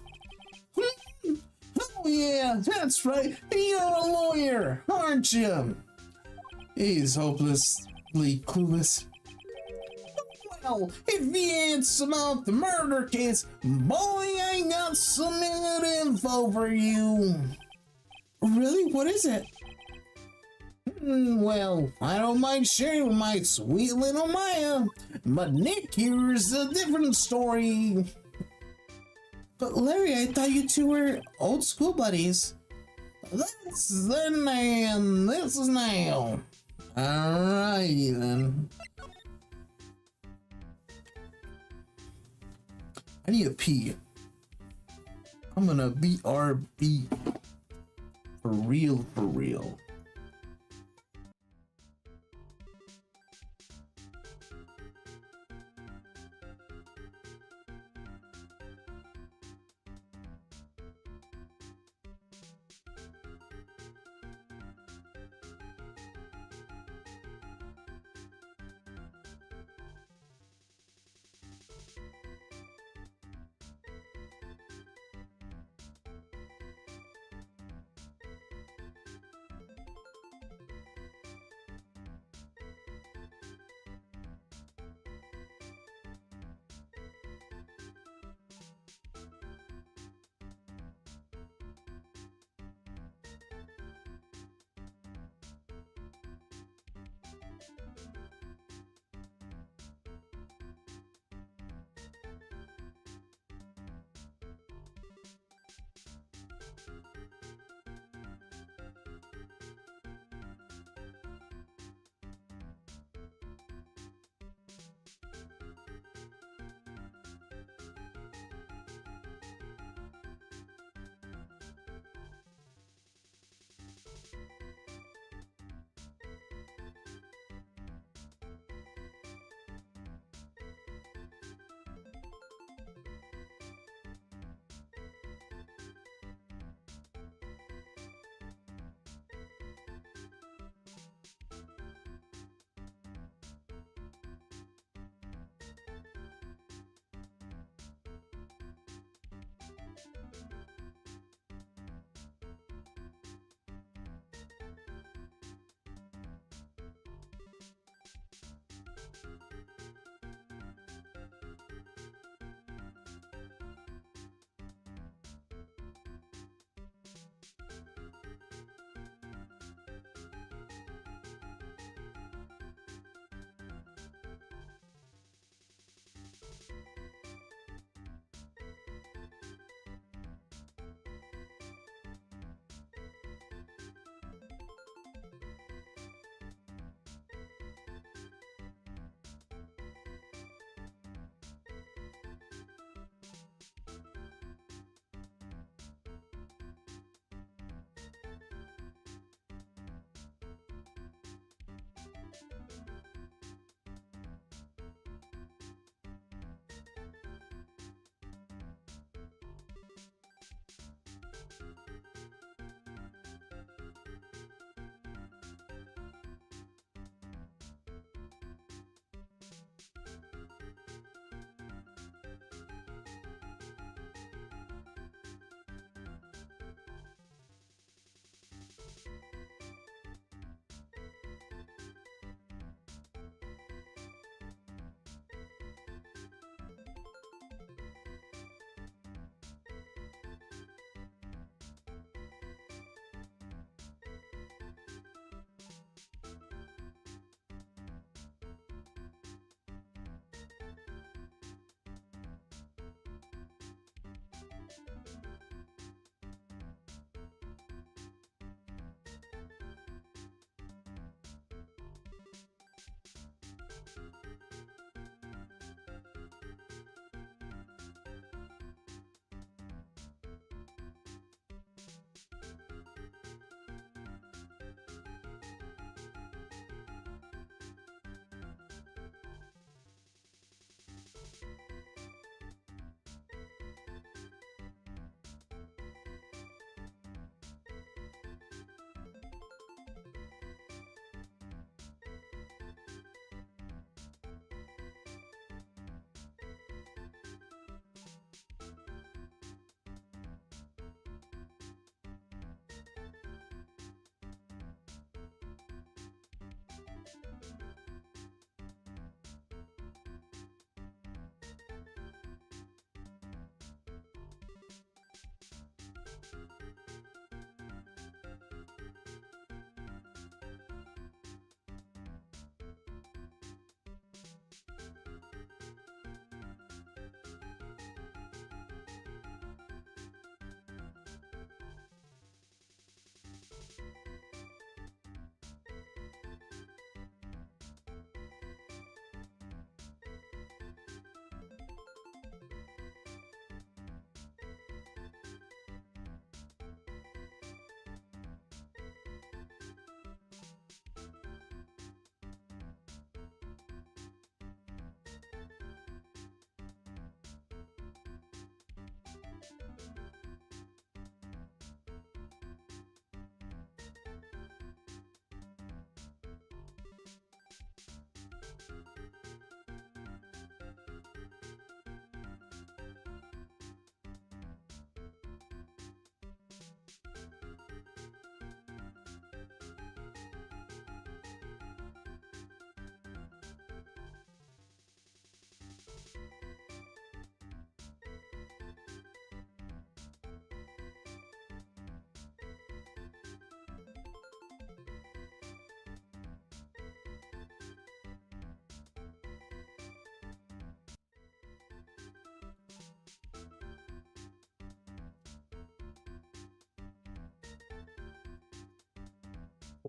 Oh yeah, that's right. You're a lawyer, aren't you? He's hopelessly clueless. Well, if you ain't about the murder case, boy, I got some good info for you. Really? What is it? Well, I don't mind sharing with my sweet little Maya, but Nick here's a different story. But Larry, I thought you two were old school buddies. That's then and this is now. Alright then. I need a pee. I'm gonna BRB. For real, for real.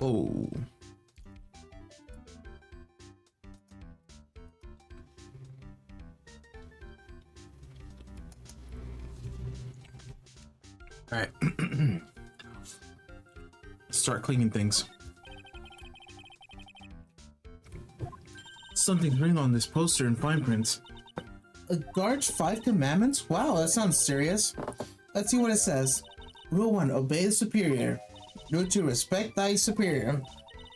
Oh. All right. Start cleaning things. Something's written on this poster in fine print. A guard's 5 commandments? Wow, that sounds serious. Let's see what it says. Rule 1, obey the superior. Rule 2, respect thy superior.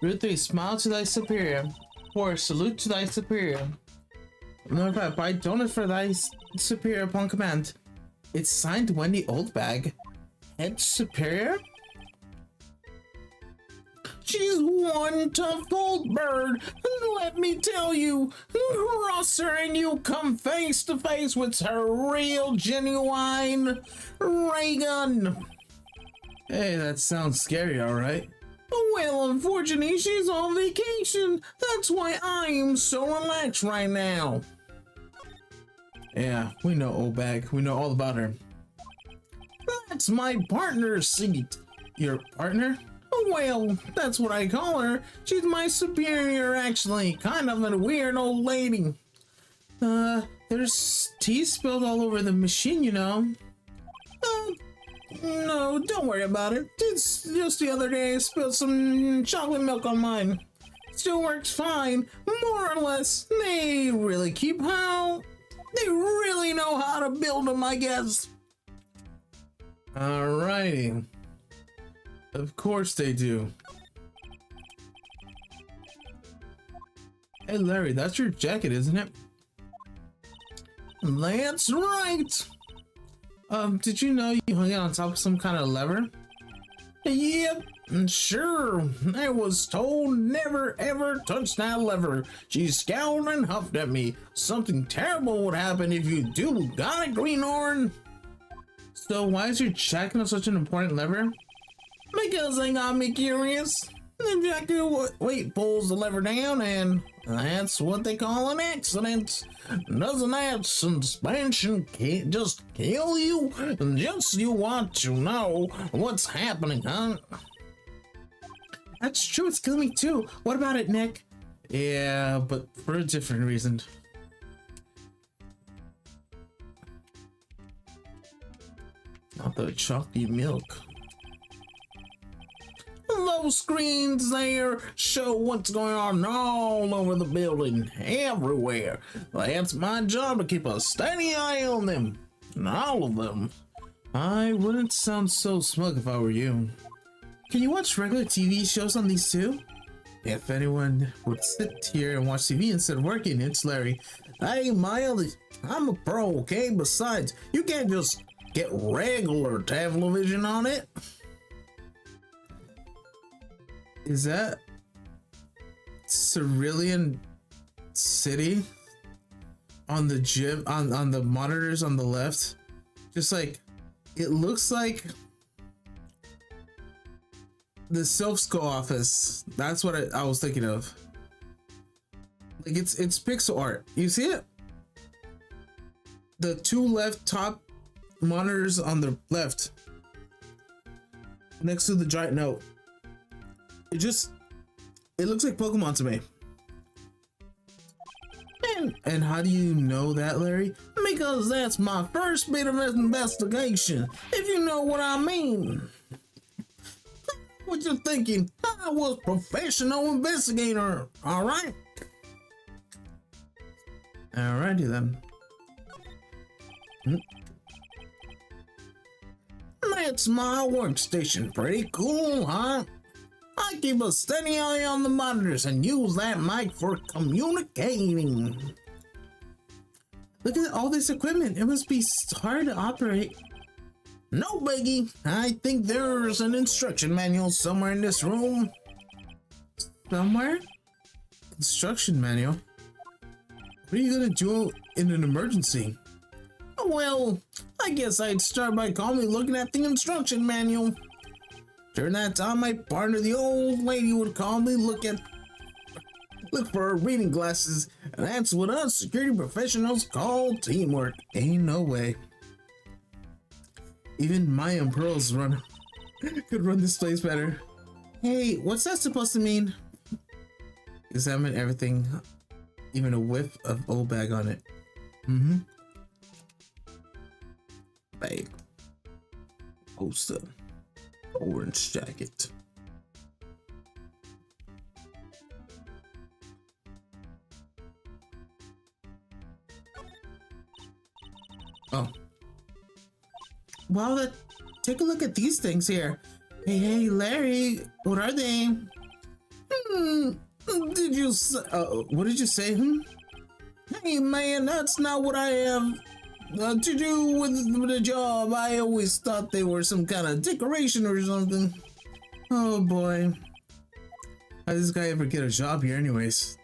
Rule 3, smile to thy superior. 4, salute to thy superior. Number 5, buy donuts for thy superior upon command. It's signed Wendy Oldbag. Head superior? She's one tough old bird. Let me tell you, cross her and you come face to face with her real genuine ray gun. Hey, that sounds scary, alright. Well, unfortunately, she's on vacation. That's why I'm so relaxed right now. Yeah, we know Oldbag. We know all about her. That's my partner's seat. Your partner? Well, that's what I call her. She's my superior, actually. Kind of a weird old lady. There's tea spilled all over the machine, you know. No, don't worry about it. Just the other day I spilled some chocolate milk on mine. Still works fine, more or less. They really keep how... They really know how to build them, I guess. Alrighty. Of course they do. Hey Larry, that's your jacket, isn't it? That's right. Did you know you hung it on top of some kind of lever? Yep, sure. I was told never ever touch that lever. She scowled and huffed at me. Something terrible would happen if you do. Got it, greenhorn? So why is your jacket on such an important lever? Because they got me curious. The jacket weight pulls the lever down, and that's what they call an accident. Doesn't that suspension just kill you? Just you want to know what's happening, huh? That's true, it's killing me too. What about it, Nick? Yeah, but for a different reason. Not the chalky milk. Those screens there show what's going on all over the building, everywhere. That's my job to keep a steady eye on them, all of them. I wouldn't sound so smug if I were you. Can you watch regular TV shows on these too? If anyone would sit here and watch TV instead of working, it's Larry. Hey, Miles, I'm a pro, okay? Besides, you can't just get regular television on it. Is that Cerulean City on the gym on the monitors on the left? Just like it looks like the Silph office. That's what I was thinking of. Like it's pixel art. You see it? The 2 left top monitors on the left next to the giant note. It looks like Pokemon to me. And how do you know that, Larry? Because that's my first bit of investigation, if you know what I mean. What you thinking? I was professional investigator, alright? Alrighty then. That's my workstation. Pretty cool, huh? I keep a steady eye on the monitors and use that mic for communicating. Look at all this equipment. It must be hard to operate. No biggie. I think there's an instruction manual somewhere in this room. Somewhere? Instruction manual? What are you gonna do in an emergency? Well, I guess I'd start by calmly looking at the instruction manual. During that time, my partner, the old lady, would calmly look for her reading glasses, and that's what us security professionals call teamwork. Ain't no way. Even Maya and Pearls could run this place better. Hey, what's that supposed to mean? Examine everything, even a whiff of old bag on it. Mm-hmm. Bag. Poster. Orange jacket. Oh. Wow, take a look at these things here. Hey, Larry, what are they? Did you say, what did you say? Hey, man, that's not what I have to do with the job. I always thought they were some kind of decoration or something. Oh, boy. How did this guy ever get a job here anyways?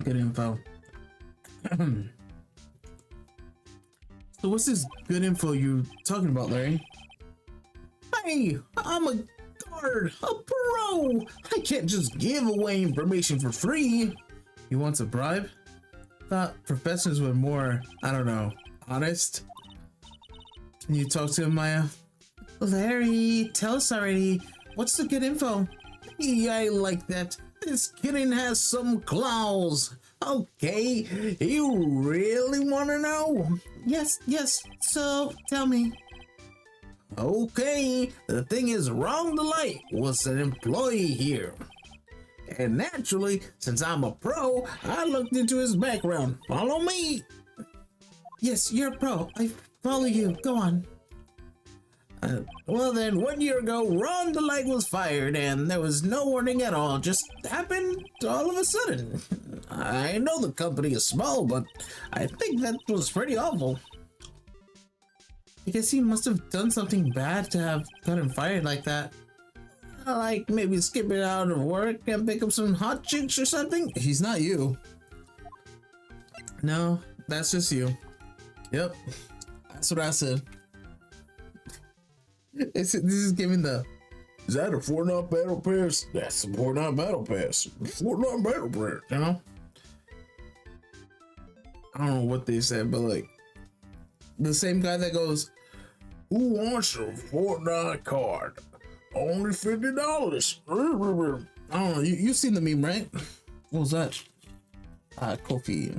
Good info. So what's this good info you talking about, Larry? Hey, I'm a guard, a pro. I can't just give away information for free. You want a bribe? Thought professors were more, I don't know, honest. Can you talk to him, Maya? Larry, tell us already. What's the good info? Yeah, I like that. This kitten has some claws. Okay, you really want to know? Yes, so tell me. Okay, the thing is, Wrong Delight was an employee here. And naturally, since I'm a pro, I looked into his background. Follow me. Yes, you're a pro. I follow you. Go on. Well then, 1 year ago, Ron Delight was fired and there was no warning at all. Just happened all of a sudden. I know the company is small, but I think that was pretty awful. I guess he must have done something bad to have gotten fired like that. Like maybe skipping out of work and pick up some hot chicks or something? He's not you. No, that's just you. Yep, that's what I said. This is giving the... Is that a Fortnite Battle Pass? That's a Fortnite Battle Pass. Fortnite Battle Pass, you know? I don't know what they said, but like... The same guy that goes... Who wants a Fortnite card? Only $50. I don't know, you've seen the meme, right? What was that? Coffee.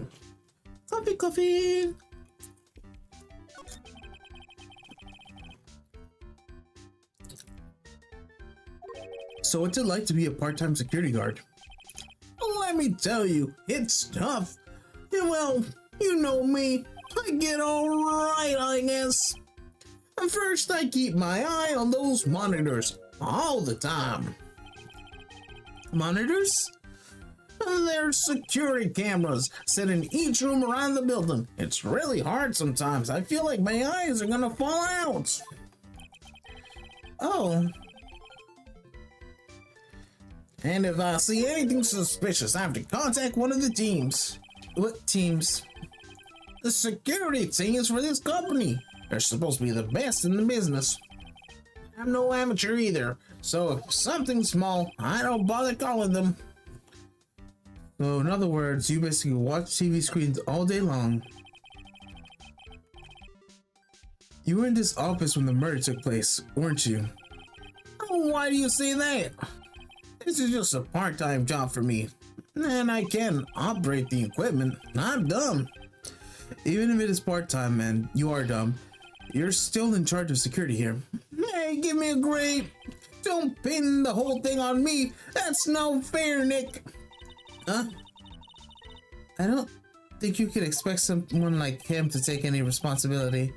Coffee! So what's it like to be a part-time security guard? Let me tell you, it's tough. Yeah, well, you know me. I get all right, I guess. First, I keep my eye on those monitors all the time. Monitors? They're security cameras set in each room around the building. It's really hard sometimes. I feel like my eyes are gonna fall out. Oh. And if I see anything suspicious, I have to contact one of the teams. What teams? The security teams for this company. They're supposed to be the best in the business. I'm no amateur either, so if something's small, I don't bother calling them. So in other words, you basically watch TV screens all day long. You were in this office when the murder took place, weren't you? Why do you say that? This is just a part-time job for me, and I can operate the equipment. I'm dumb. Even if it is part-time and you are dumb, you're still in charge of security here. Hey, give me a grade. Don't pin the whole thing on me. That's no fair, Nick. Huh? I don't think you could expect someone like him to take any responsibility.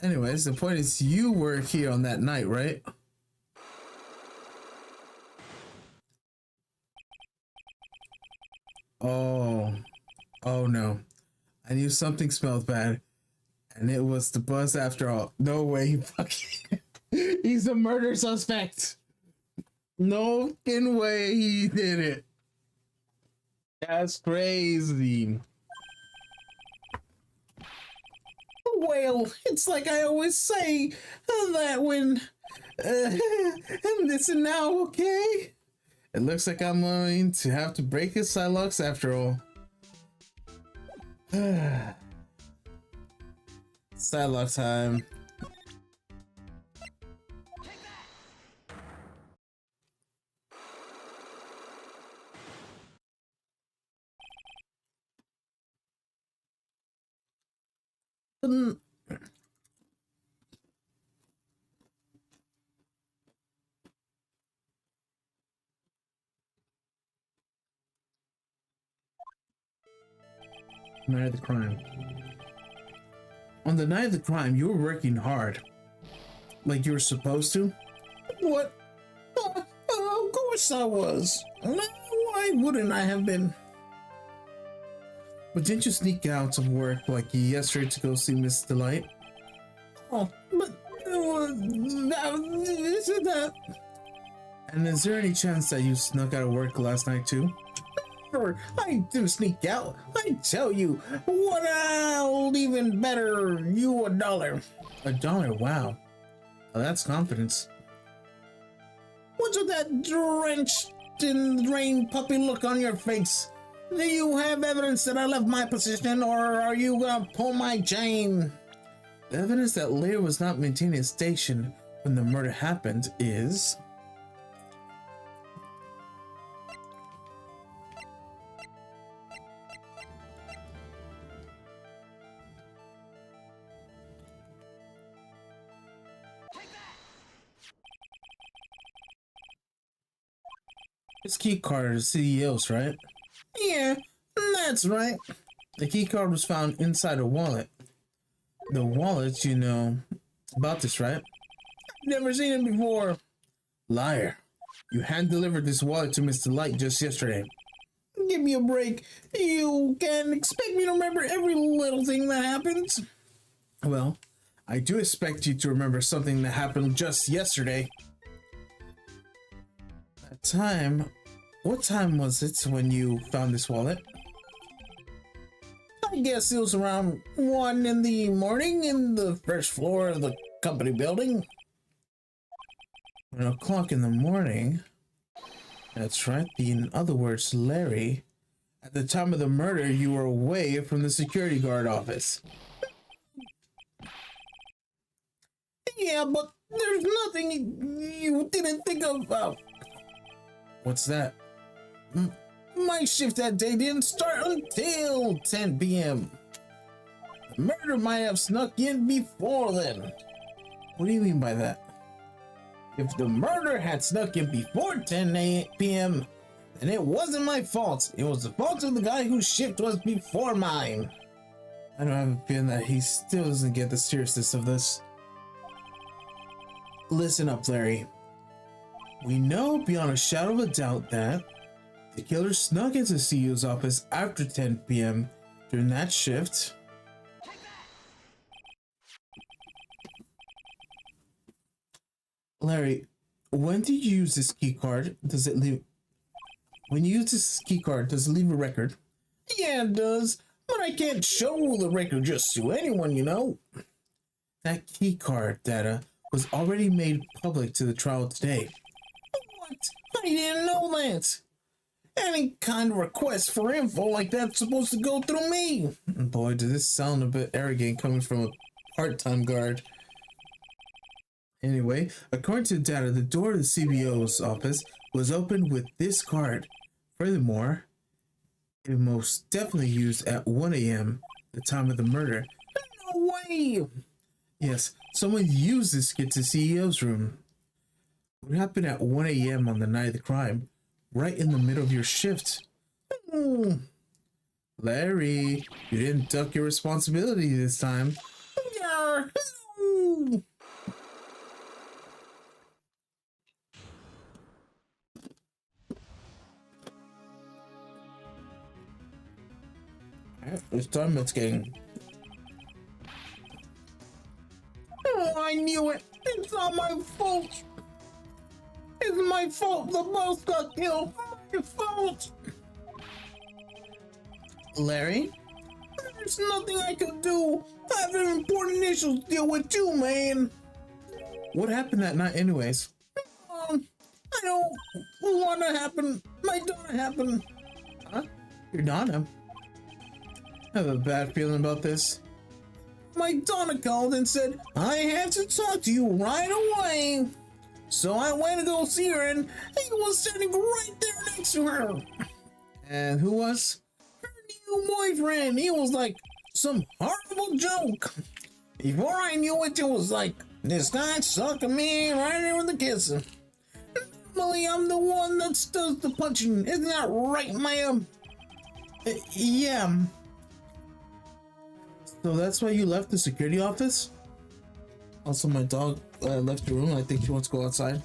Anyways, the point is you were here on that night, right? Oh no. I knew something smelled bad. And it was the bus after all. No way he fucking... He's a murder suspect. No fucking way he did it. That's crazy. Well, it's like I always say, that when Listen now, okay? It looks like I'm going to have to break his Psylocke after all. Psylocke time. Night of the crime. On the night of the crime, you were working hard. Like you were supposed to? What? Of course I was. Why wouldn't I have been? But didn't you sneak out of work like yesterday to go see Miss Delight? Oh, but isn't that? And is there any chance that you snuck out of work last night too? Sure, I didn't sneak out. I tell you, what I'll even better you $1. $1? Wow. Well, that's confidence. What's with that drenched in rain puppy look on your face? Do you have evidence that I left my position, or are you gonna pull my chain? The evidence that Leia was not maintaining a station when the murder happened is... His key card is CEO's, right? Yeah, that's right. The key card was found inside a wallet. The wallet, you know about this, right? Never seen it before. Liar. You hand-delivered this wallet to Mr. Light just yesterday. Give me a break. You can expect me to remember every little thing that happens. Well, I do expect you to remember something that happened just yesterday. What time was it when you found this wallet? I guess it was around 1 in the morning in the first floor of the company building. 1 o'clock in the morning? That's right. In other words, Larry, at the time of the murder, you were away from the security guard office. Yeah, but there's nothing you didn't think of. What's that? My shift that day didn't start until 10 p.m. The murder might have snuck in before then. What do you mean by that? If the murder had snuck in before 10 p.m., then it wasn't my fault. It was the fault of the guy whose shift was before mine. I don't have a feeling that he still doesn't get the seriousness of this. Listen up, Larry. We know beyond a shadow of a doubt that the killer snuck into the CEO's office after 10 p.m. during that shift. Larry, when did you use this key card? Does it leave... When you use this key card, does it leave a record? Yeah, it does. But I can't show the record just to anyone, you know. That key card data was already made public to the trial today. What? I didn't know that. Any kind of request for info like that's supposed to go through me. Boy, does this sound a bit arrogant coming from a part-time guard. Anyway, according to the data, the door to the CBO's office was opened with this card. Furthermore, it most definitely used at 1 a.m., the time of the murder. No way! Yes, someone used this to get to the CEO's room. What happened at 1 a.m. on the night of the crime? Right in the middle of your shift. Larry, you didn't duck your responsibility this time. Yeah. It's time it's getting... Oh, I knew it. It's not my fault. It's my fault the boss got killed. My fault. Larry? There's nothing I can do. I have an important issue to deal with too, man. What happened that night anyways? I don't want to happen. My daughter happened. Huh? Your Donna? I have a bad feeling about this. My daughter called and said, I have to talk to you right away. So I went to go see her, and he was standing right there next to her. And who was? Her new boyfriend. He was like some horrible joke. Before I knew it, it was like this guy sucking me right in with the kissing. Normally, I'm the one that does the punching. Isn't that right, ma'am? Yeah. So that's why you left the security office? Also, my dog left the room. I think she wants to go outside.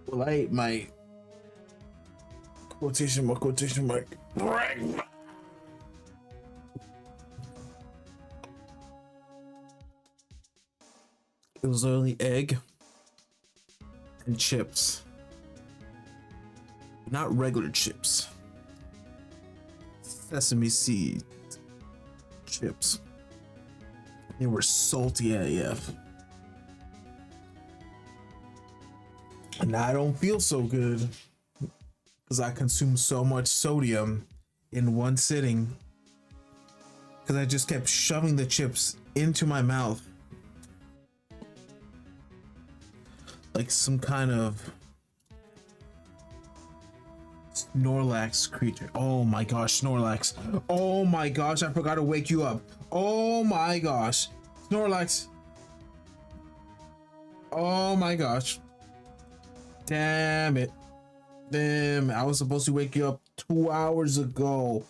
Well, I ate my quotation mark breakfast. It was only egg and chips, not regular chips. Sesame seed chips. They were salty AF. And I don't feel so good because I consumed so much sodium in one sitting. Because I just kept shoving the chips into my mouth like some kind of Snorlax creature. Oh my gosh, Snorlax. Oh my gosh, I forgot to wake you up. Oh my gosh. Snorlax. Oh my gosh. Damn it. Damn, I was supposed to wake you up 2 hours ago.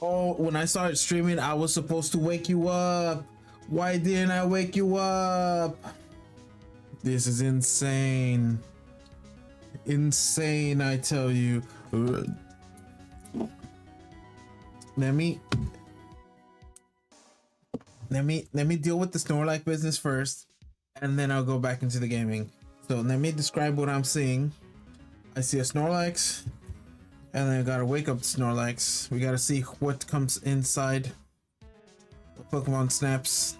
Oh, when I started streaming, I was supposed to wake you up. Why didn't I wake you up? This is insane. Insane, I tell you. Let me deal with the Snorlax business first, and then I'll go back into the gaming. So let me describe what I'm seeing. I see a Snorlax, and then I gotta wake up the Snorlax. We gotta see what comes inside the Pokemon snaps.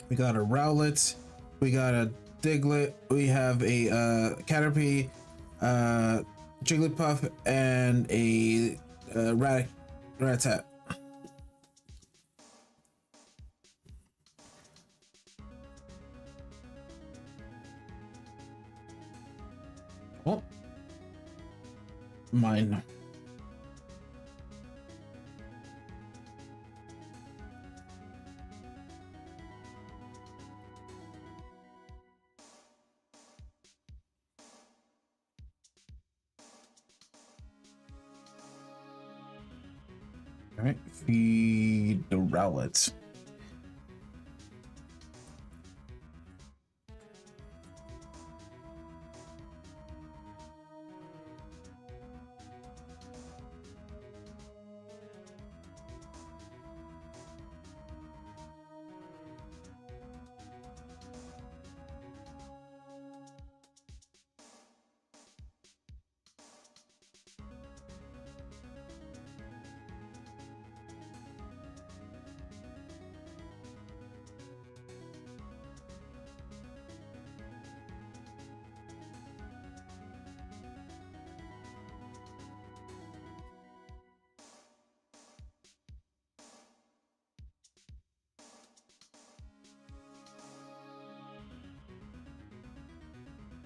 We got a Rowlet, we got a Diglett, we have a Caterpie, Jigglypuff, and a Rattata. Oh, mine. All right, feed the Rowlet.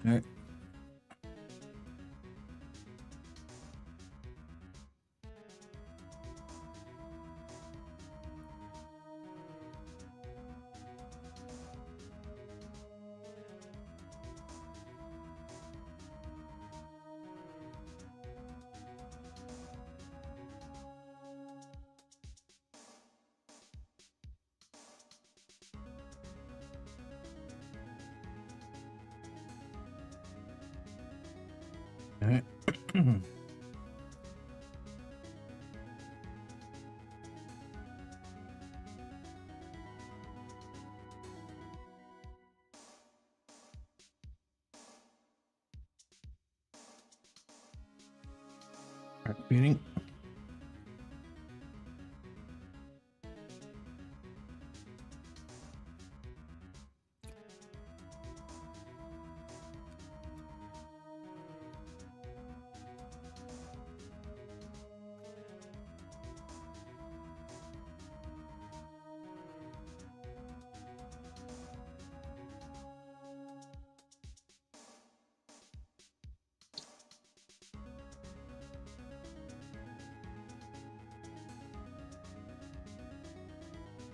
All right. All right. Feeding.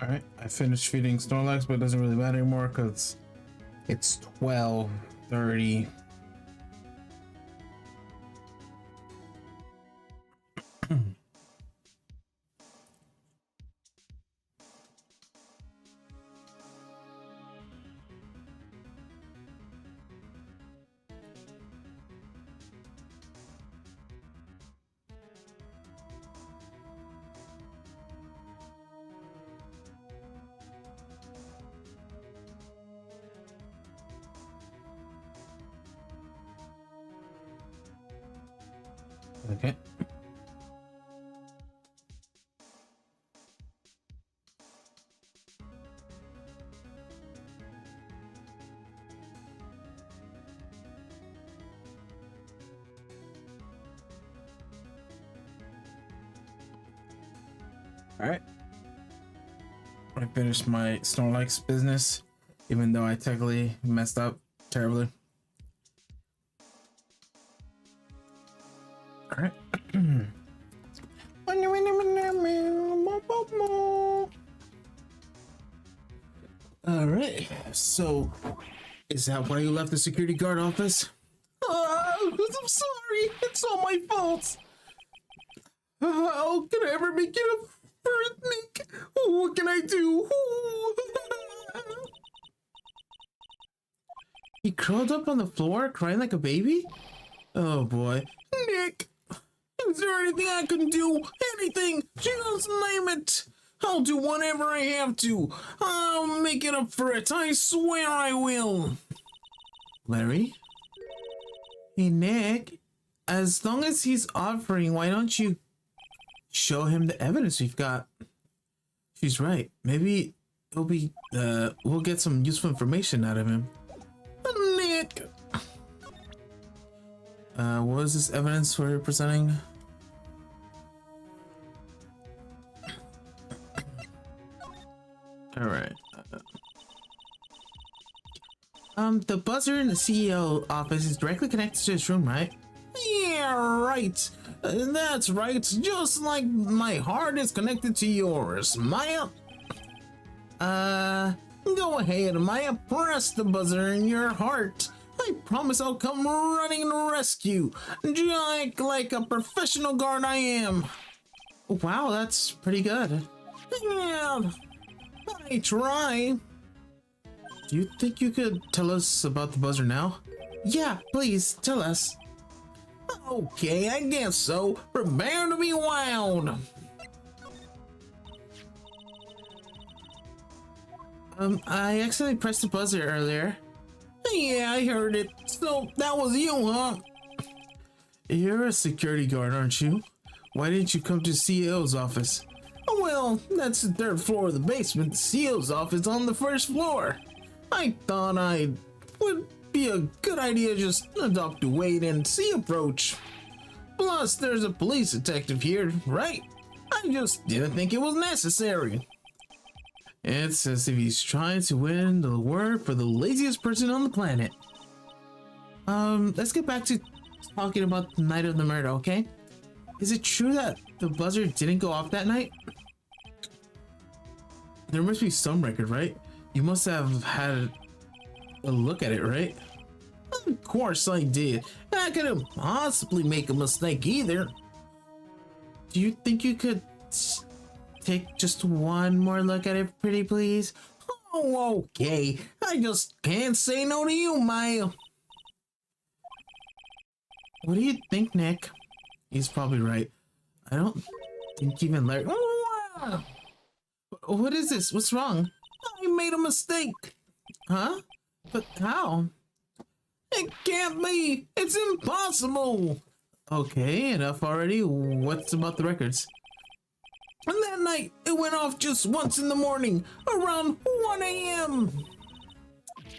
All right, I finished feeding Snorlax, but it doesn't really matter anymore because it's 12:30. Okay. All right. I finished my Snorlax business, even though I technically messed up terribly. All right. All right. So, is that why you left the security guard office? I'm sorry. It's all my fault. How can I ever make it up for it, Nick? What can I do? He curled up on the floor, crying like a baby? Oh boy. Nick! Is there anything I can do? Anything! Just name it! I'll do whatever I have to. I'll make it up for it. I swear I will. Larry? Hey, Nick. As long as he's offering, why don't you show him the evidence we've got? She's right. Maybe it'll be, we'll get some useful information out of him. Nick! What was this evidence we're presenting? Alright. The buzzer in the CEO office is directly connected to his room, right? Yeah, right. That's right. Just like my heart is connected to yours, Maya. Go ahead, Maya. Press the buzzer in your heart. I promise I'll come running and rescue, just like a professional guard I am. Wow, that's pretty good. Yeah, I try. Do you think you could tell us about the buzzer now? Yeah, please, tell us. Okay, I guess so. Prepare to be wild. I accidentally pressed the buzzer earlier. Yeah, I heard it. So, that was you, huh? You're a security guard, aren't you? Why didn't you come to the CEO's office? Well, that's the third floor of the basement. The CEO's office on the first floor. I thought I would be a good idea just adopt a wait and see approach. Plus, there's a police detective here, right? I just didn't think it was necessary. It's as if he's trying to win the award for the laziest person on the planet. Let's get back to talking about the night of the murder, okay? Is it true that the buzzer didn't go off that night? There must be some record, right? You must have had a look at it, right? Of course I did. I couldn't possibly make a mistake either. Do you think you could take just one more look at it, pretty please? Oh, okay. I just can't say no to you, Maya. What do you think, Nick? He's probably right. I don't think even Larry... What is this? What's wrong? I made a mistake. Huh? But how? It can't be. It's impossible. Okay, enough already. What's about the records? And that night, it went off just once in the morning, around 1 a.m.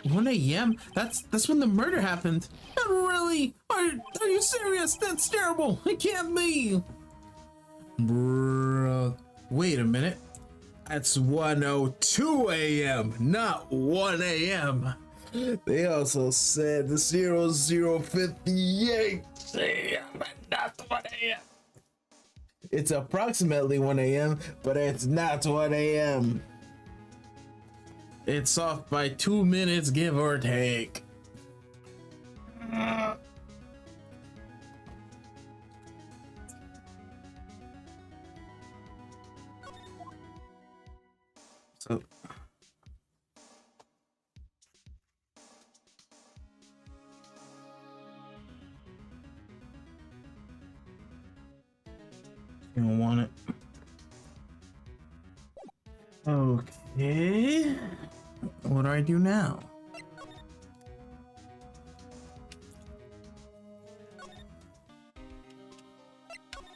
1 a.m.? That's when the murder happened. Not really? Are you serious? That's terrible. It can't be. Bruh. Wait a minute. That's 1:02 a.m., not 1 a.m. They also said the 0058 a.m., not 1 a.m. It's approximately 1 a.m., but it's not 1 a.m. It's off by 2 minutes, give or take. So you don't want it. Okay. What do I do now?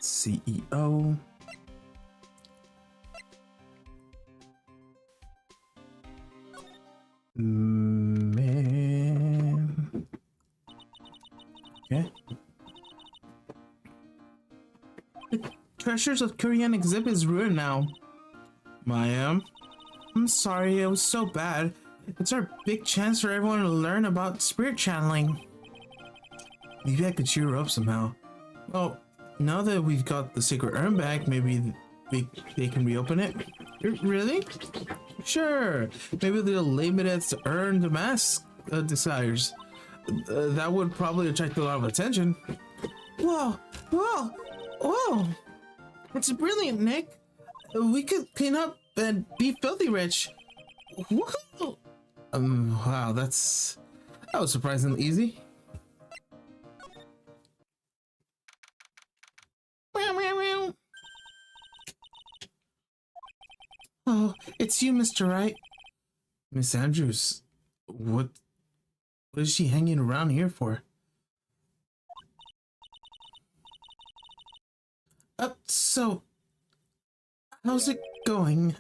CEO. Man. Okay. The Treasures of Korean exhibit is ruined now. I'm sorry, it was so bad. It's our big chance for everyone to learn about spirit channeling. Maybe I could cheer her up somehow. Well, now that we've got the sacred urn back, maybe they can reopen it. Really? Sure. Maybe they'll label it as the urn the mask desires. That would probably attract a lot of attention. Whoa! Whoa! Whoa! It's brilliant, Nick. We could clean up and be filthy rich. Woohoo! Wow, that was surprisingly easy. Oh, it's you, Mr. Wright. Miss Andrews, what is she hanging around here for? So, how's it going?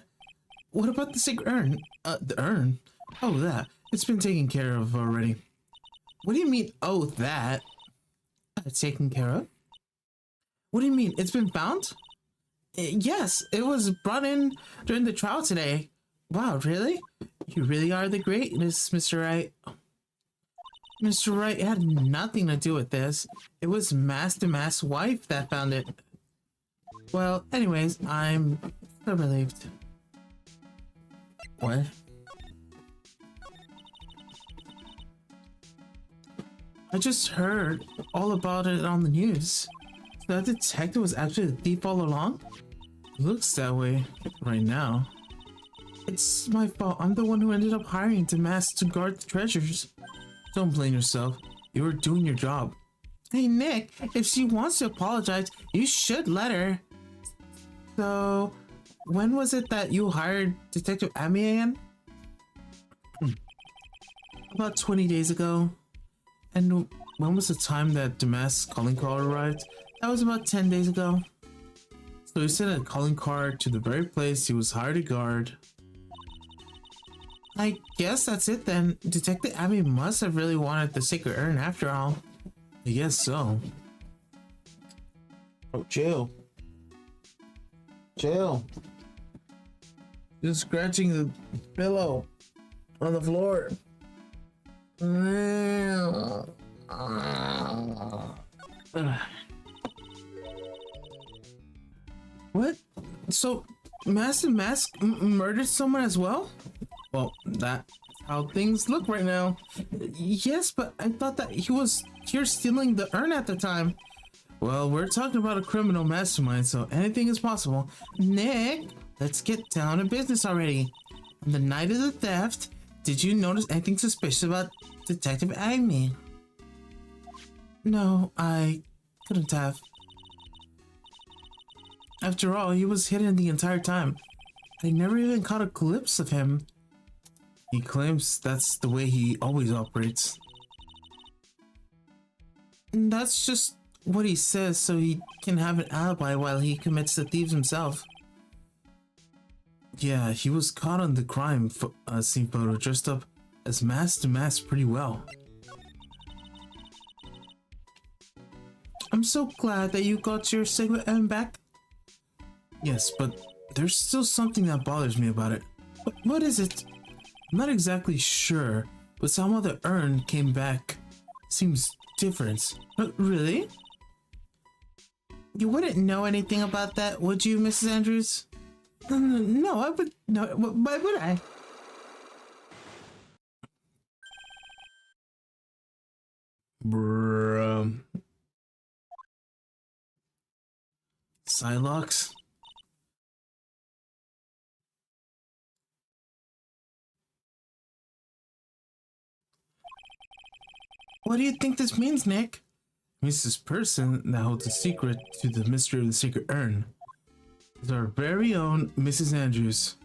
What about the sacred urn? The urn? Oh, that. It's been taken care of already. What do you mean, oh, that? Taken care of? What do you mean, it's been found? Yes, it was brought in during the trial today. Wow, really? You really are the greatest, Mr. Wright. Mr. Wright had nothing to do with this. It was Master Mask's wife that found it. Well, anyways, I'm so relieved. What? I just heard all about it on the news. That detective was actually the thief all along? Looks that way right now. It's my fault. I'm the one who ended up hiring the mask to guard the treasures. Don't blame yourself. You were doing your job. Hey Nick, if she wants to apologize, you should let her. So, when was it that you hired Detective Amy again? About 20 days ago. And when was the time that the mask's calling card arrived? That was about 10 days ago. So he sent a calling card to the very place he was hired to guard. I guess that's it then. Detective Abby must have really wanted the sacred urn after all. I guess so. Oh, chill. Chill. Just scratching the pillow on the floor. What? So, Master Mask murdered someone as well? Well, that's how things look right now. Yes, but I thought that he was here stealing the urn at the time. Well, we're talking about a criminal mastermind, so anything is possible. Nick, let's get down to business already. On the night of the theft, did you notice anything suspicious about Detective Amy? No, I couldn't have. After all, he was hidden the entire time. I never even caught a glimpse of him. He claims that's the way he always operates. And that's just what he says so he can have an alibi while he commits the thieves himself. Yeah, he was caught on the crime scene photo dressed up as Master Mask pretty well. I'm so glad that you got your Sigma M back. Yes, but there's still something that bothers me about it. What is it? I'm not exactly sure, but somehow the urn came back. Seems different. Really? You wouldn't know anything about that, would you, Mrs. Andrews? No, I would. No, why would I? Bruh. Psylocke? What do you think this means, Nick? It means this person that holds the secret to the mystery of the secret urn is our very own Mrs. Andrews.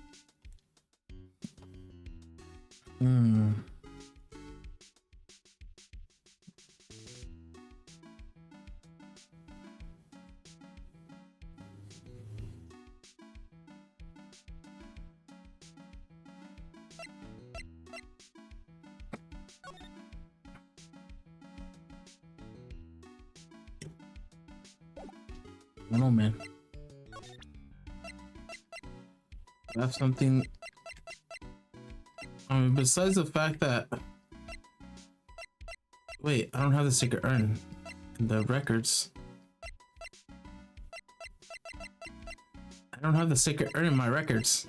I don't know, man. That's something. I mean, besides the fact that. Wait, I don't have the secret urn in the records. I don't have the secret urn in my records.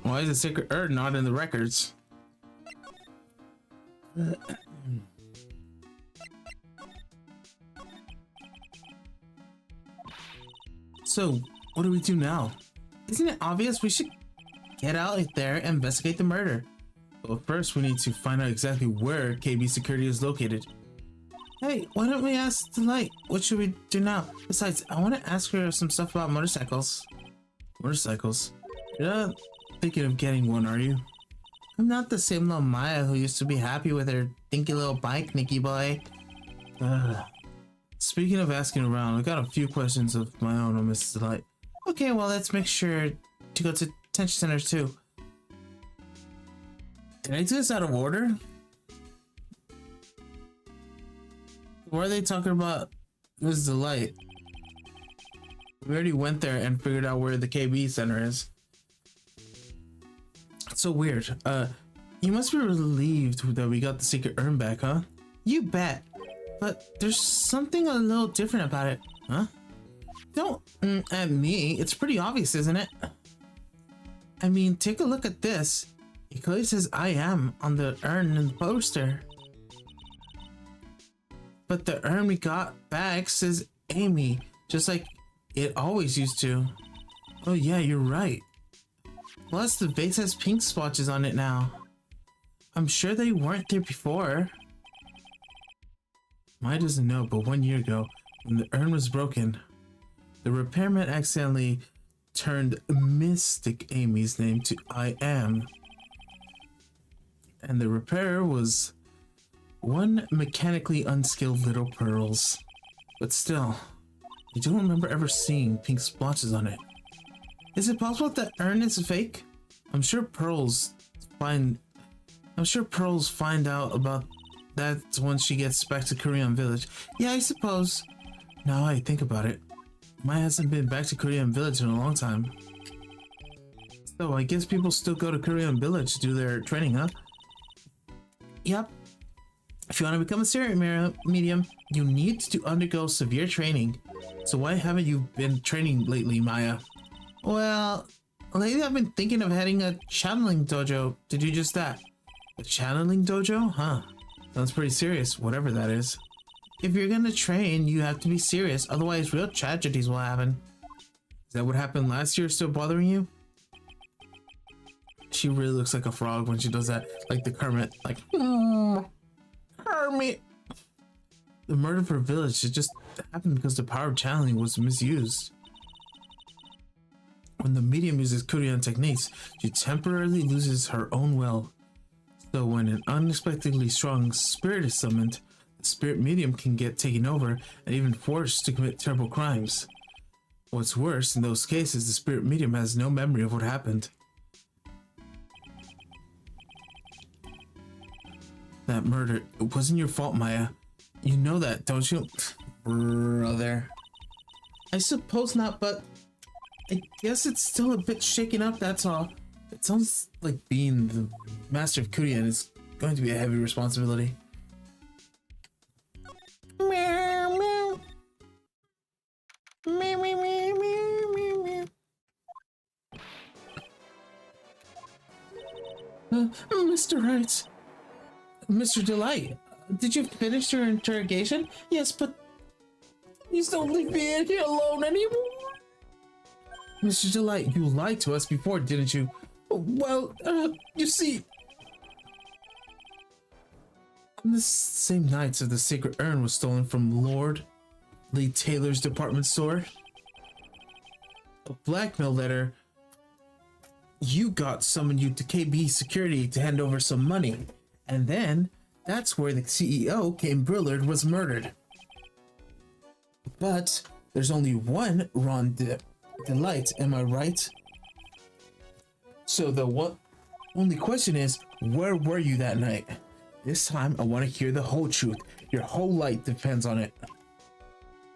Why is the secret urn not in the records? So, what do we do now? Isn't it obvious we should get out there and investigate the murder? But first, we need to find out exactly where KB Security is located. Hey, why don't we ask Delight? What should we do now? Besides, I want to ask her some stuff about motorcycles. Motorcycles? You're not thinking of getting one, are you? I'm not the same little Maya who used to be happy with her dinky little bike, Nicky boy. Speaking of asking around, I got a few questions of my own on Mrs. Delight. Okay, well, let's make sure to go to detention centers too. Did I do this out of order? Why are they talking about Mrs. Delight? We already went there and figured out where the KB center is. It's so weird. You must be relieved that we got the secret urn back, huh? You bet. But there's something a little different about it, huh? Don't at me. It's pretty obvious, isn't it? I mean, take a look at this. It clearly says I am on the urn in the poster. But the urn we got back says Amy, just like it always used to. Oh yeah, you're right. Plus the vase has pink splotches on it now. I'm sure they weren't there before. Maya doesn't know, but 1 year ago, when the urn was broken, the repairman accidentally turned Mystic Amy's name to I Am. And the repairer was one mechanically unskilled little Pearls. But still, I don't remember ever seeing pink splotches on it. Is it possible that urn is a fake? I'm sure Pearls find out about that once she gets back to Korean Village. Yeah, I suppose. Now I think about it, Maya hasn't been back to Korean Village in a long time. So I guess people still go to Korean Village to do their training, huh? Yep. If you want to become a serial medium, you need to undergo severe training. So why haven't you been training lately, Maya? Well, lately I've been thinking of heading a channeling dojo to do just that. A channeling dojo? Huh. Sounds pretty serious, whatever that is. If you're gonna train, you have to be serious, otherwise real tragedies will happen. Is that what happened last year still bothering you? She really looks like a frog when she does that, like the Kermit, like, Kermit. The murder of her village, it just happened because the power of channeling was misused. When the medium uses Korean techniques, she temporarily loses her own will. So when an unexpectedly strong spirit is summoned, the spirit medium can get taken over and even forced to commit terrible crimes. What's worse, in those cases, the spirit medium has no memory of what happened. That murder, it wasn't your fault, Maya. You know that, don't you? Brother. I suppose not, but I guess it's still a bit shaken up, that's all. It sounds like being the master of Korean is going to be a heavy responsibility. Meow, meow. Meow, meow, meow, meow, meow, meow. Mr. Wright. Mr. Delight, did you finish your interrogation? Yes, but please don't leave me in here alone anymore. Mr. Delight, you lied to us before, didn't you? Well, you see, on the same night that the sacred urn was stolen from Lord Lee Taylor's department store, a blackmail letter you got summoned you to KB Security to hand over some money, and then that's where the CEO, Kane Brillard, was murdered. But there's only one Ron Delight, am I right? So the only question is, where were you that night? This time I want to hear the whole truth. Your whole life depends on it.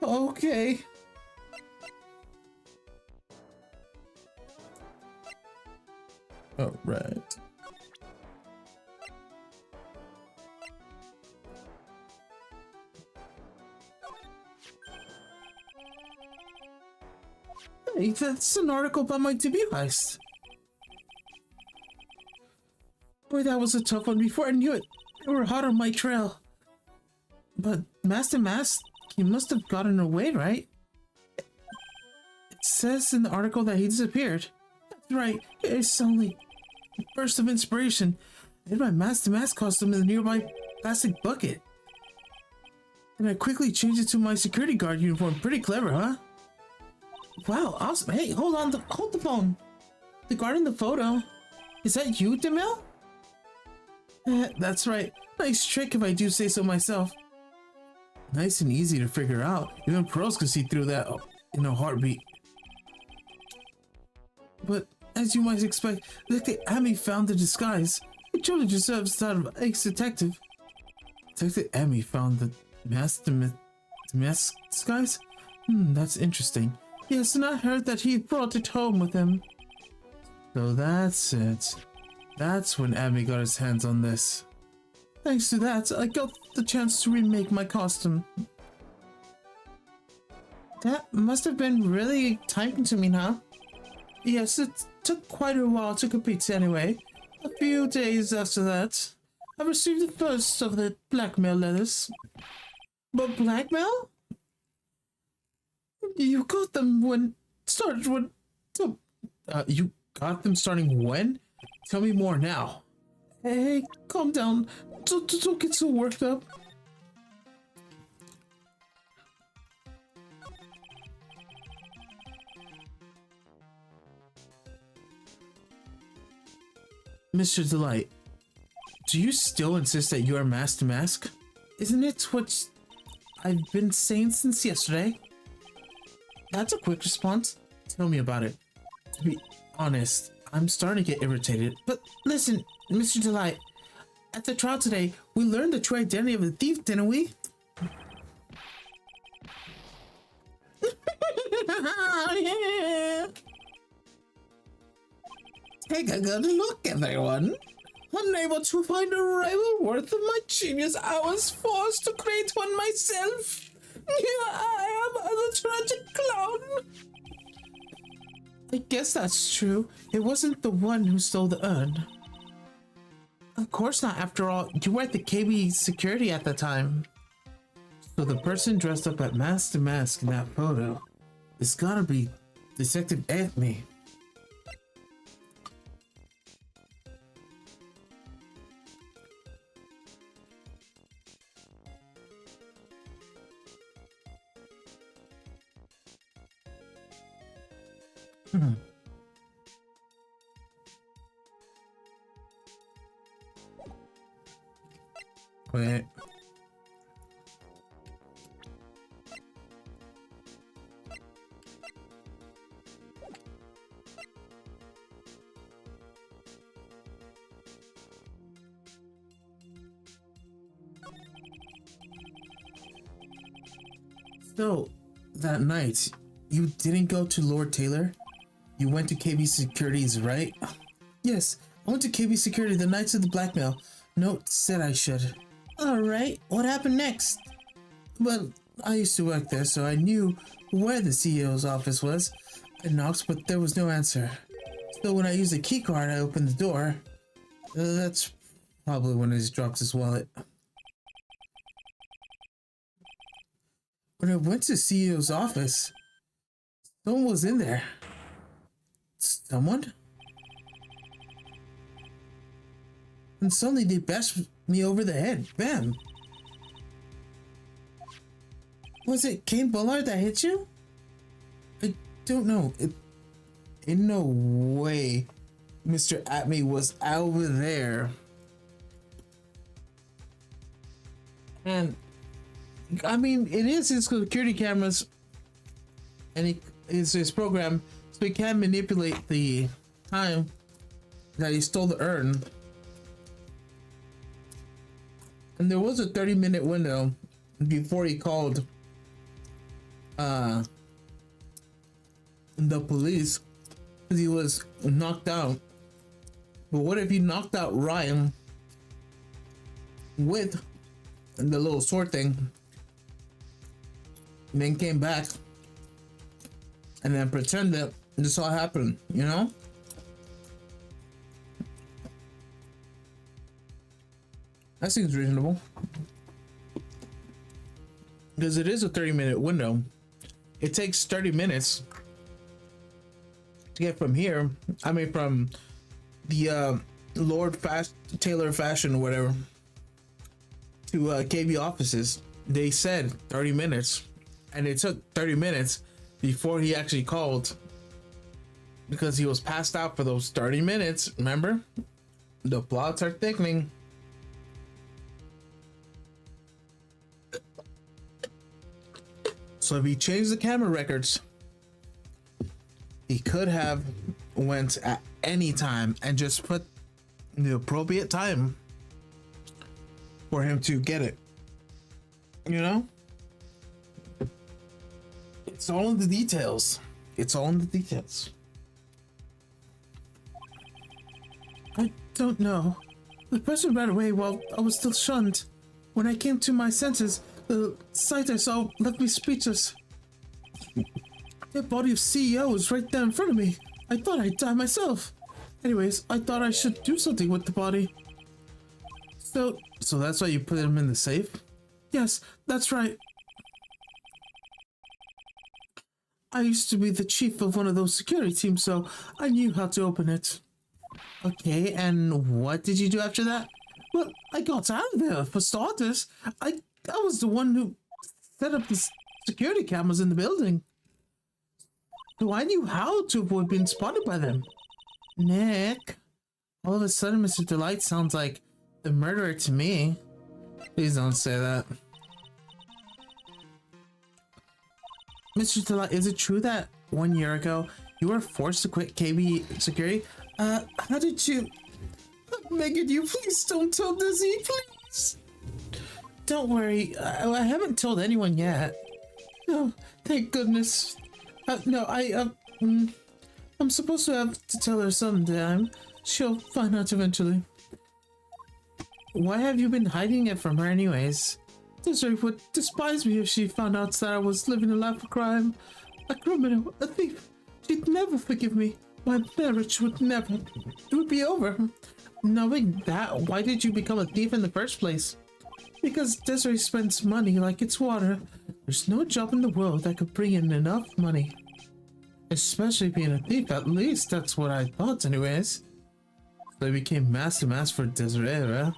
Okay. All right. Hey, that's an article about my debut heist. Boy, that was a tough one. Before I knew it, they were hot on my trail. But Master Mask, he must have gotten away, right? It says in the article that he disappeared. That's right, it's only a burst of inspiration. I hid my Master Mask costume in the nearby plastic bucket. And I quickly changed it to my security guard uniform. Pretty clever, huh? Wow, awesome. Hey, hold on, hold the phone. The guard in the photo. Is that you, Demille? That's right. Nice trick if I do say so myself. Nice and easy to figure out. Even pros can see through that in a heartbeat. But as you might expect, look at Amy found the disguise. It truly deserves the title of ex-detective. Detective Amy found the mask disguise? That's interesting. Yes, and I heard that he brought it home with him. So that's it. That's when Amy got his hands on this. Thanks to that, I got the chance to remake my costume. That must have been really time-consuming, huh? Yes, it took quite a while to complete anyway. A few days after that, I received the first of the blackmail letters. But blackmail? You got them you got them starting when? Tell me more now. Hey, calm down. Don't get so worked up. Mr. Delight, do you still insist that you are Master Mask? Isn't it what I've been saying since yesterday? That's a quick response. Tell me about it. To be honest, I'm starting to get irritated. But listen, Mr. Delight, at the trial today, we learned the true identity of the thief, didn't we? Take a good look, everyone. Unable to find a rival worth of my genius, I was forced to create one myself. Here I am, a tragic clown. I guess that's true. It wasn't the one who stole the urn. Of course not, after all, you were at the KB security at the time. So the person dressed up at Master Mask in that photo is gotta be Detective Anthony. Wait. So, that night, you didn't go to Lord Taylor? You went to KB Securities, right? Yes, I went to KB Security the nights of the blackmail. Note said I should. Alright, what happened next? Well, I used to work there, so I knew where the CEO's office was. I knocked, but there was no answer. So when I used a key card, I opened the door. That's probably when he dropped his wallet. When I went to the CEO's office, someone was in there. Someone? And suddenly they bashed me over the head. Bam! Was it Kane Bullard that hit you? I don't know. In no way Mr. Atme was over there. And I mean, it is his security cameras and it's his program, so he can manipulate the time that he stole the urn. And there was a 30-minute window before he called the police because he was knocked out. But what if he knocked out Ryan with the little sword thing and then came back and then pretend that this all happened, you know? That seems reasonable. Because it is a 30-minute window. It takes 30 minutes to get from here. I mean, from the Taylor Fashion or whatever to KB offices. They said 30 minutes. And it took 30 minutes before he actually called. Because he was passed out for those 30 minutes. Remember? The plots are thickening. So if he changed the camera records, he could have went at any time and just put the appropriate time for him to get it. You know? It's all in the details. It's all in the details. I don't know. The person ran away while I was still shunned. When I came to my senses, the sight I saw left me speechless. The body of CEO was right there in front of me. I thought I'd die myself. Anyways, I thought I should do something with the body. So that's why you put him in the safe? Yes, that's right. I used to be the chief of one of those security teams, so I knew how to open it. Okay, and what did you do after that? Well, I got out of there, for starters. I was the one who set up the security cameras in the building. So I knew how to avoid being spotted by them. Nick, all of a sudden Mr. Delight sounds like the murderer to me. Please don't say that. Mr. Delight, is it true that 1 year ago you were forced to quit KB security? How did you... I'm begging you, please don't tell Dizzy, please. Don't worry, I haven't told anyone yet. Oh, thank goodness. No, I'm supposed to have to tell her sometime. She'll find out eventually. Why have you been hiding it from her anyways? Desiree would despise me if she found out that I was living a life of crime. A criminal, a thief. She'd never forgive me. My marriage would never. It would be over. Knowing that, why did you become a thief in the first place? Because Desiree spends money like it's water. There's no job in the world that could bring in enough money. Especially being a thief, at least that's what I thought anyways. So I became master for Desiree, right?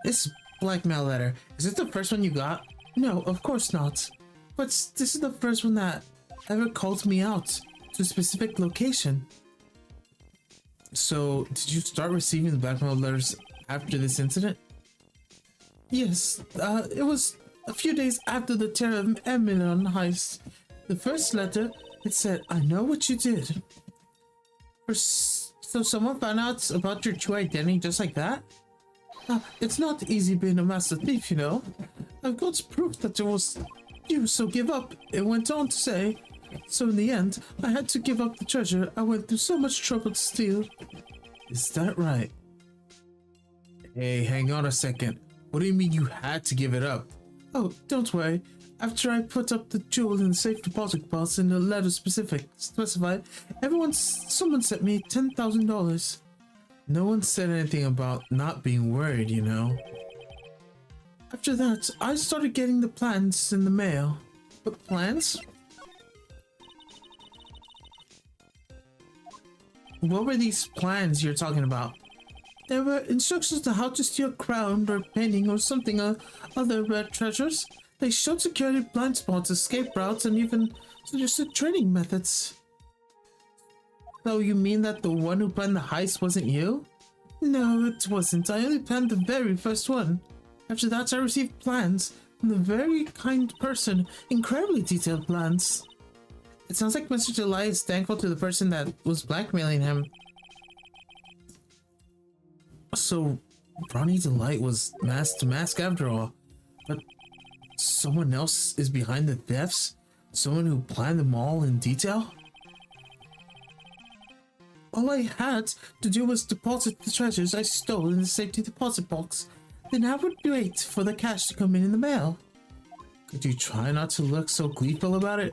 This blackmail letter, is it the first one you got? No, of course not. But this is the first one that ever called me out to a specific location. So, did you start receiving the blackmail letters after this incident? Yes, it was a few days after the Terra Emilion heist. The first letter, it said, I know what you did. So someone found out about your true identity just like that? It's not easy being a master thief, you know. I've got proof that it was you, so give up. It went on to say, so in the end, I had to give up the treasure I went through so much trouble to steal. Is that right? Hey, hang on a second. What do you mean you had to give it up? Oh, don't worry. After I put up the jewel in the safe deposit box in the letter specified, someone sent me $10,000. No one said anything about not being worried, you know. After that, I started getting the plans in the mail. What plans? What were these plans you're talking about? There were instructions on how to steal a crown or painting or something other rare treasures. They showed security blind spots, escape routes, and even suggested training methods. So you mean that the one who planned the heist wasn't you? No, it wasn't. I only planned the very first one. After that, I received plans from the very kind person, incredibly detailed plans. It sounds like Mr. Delight is thankful to the person that was blackmailing him. So, Ronnie Delight was mask to mask after all. But someone else is behind the thefts? Someone who planned them all in detail? All I had to do was deposit the treasures I stole in the safety deposit box. Then I would wait for the cash to come in the mail. Could you try not to look so gleeful about it?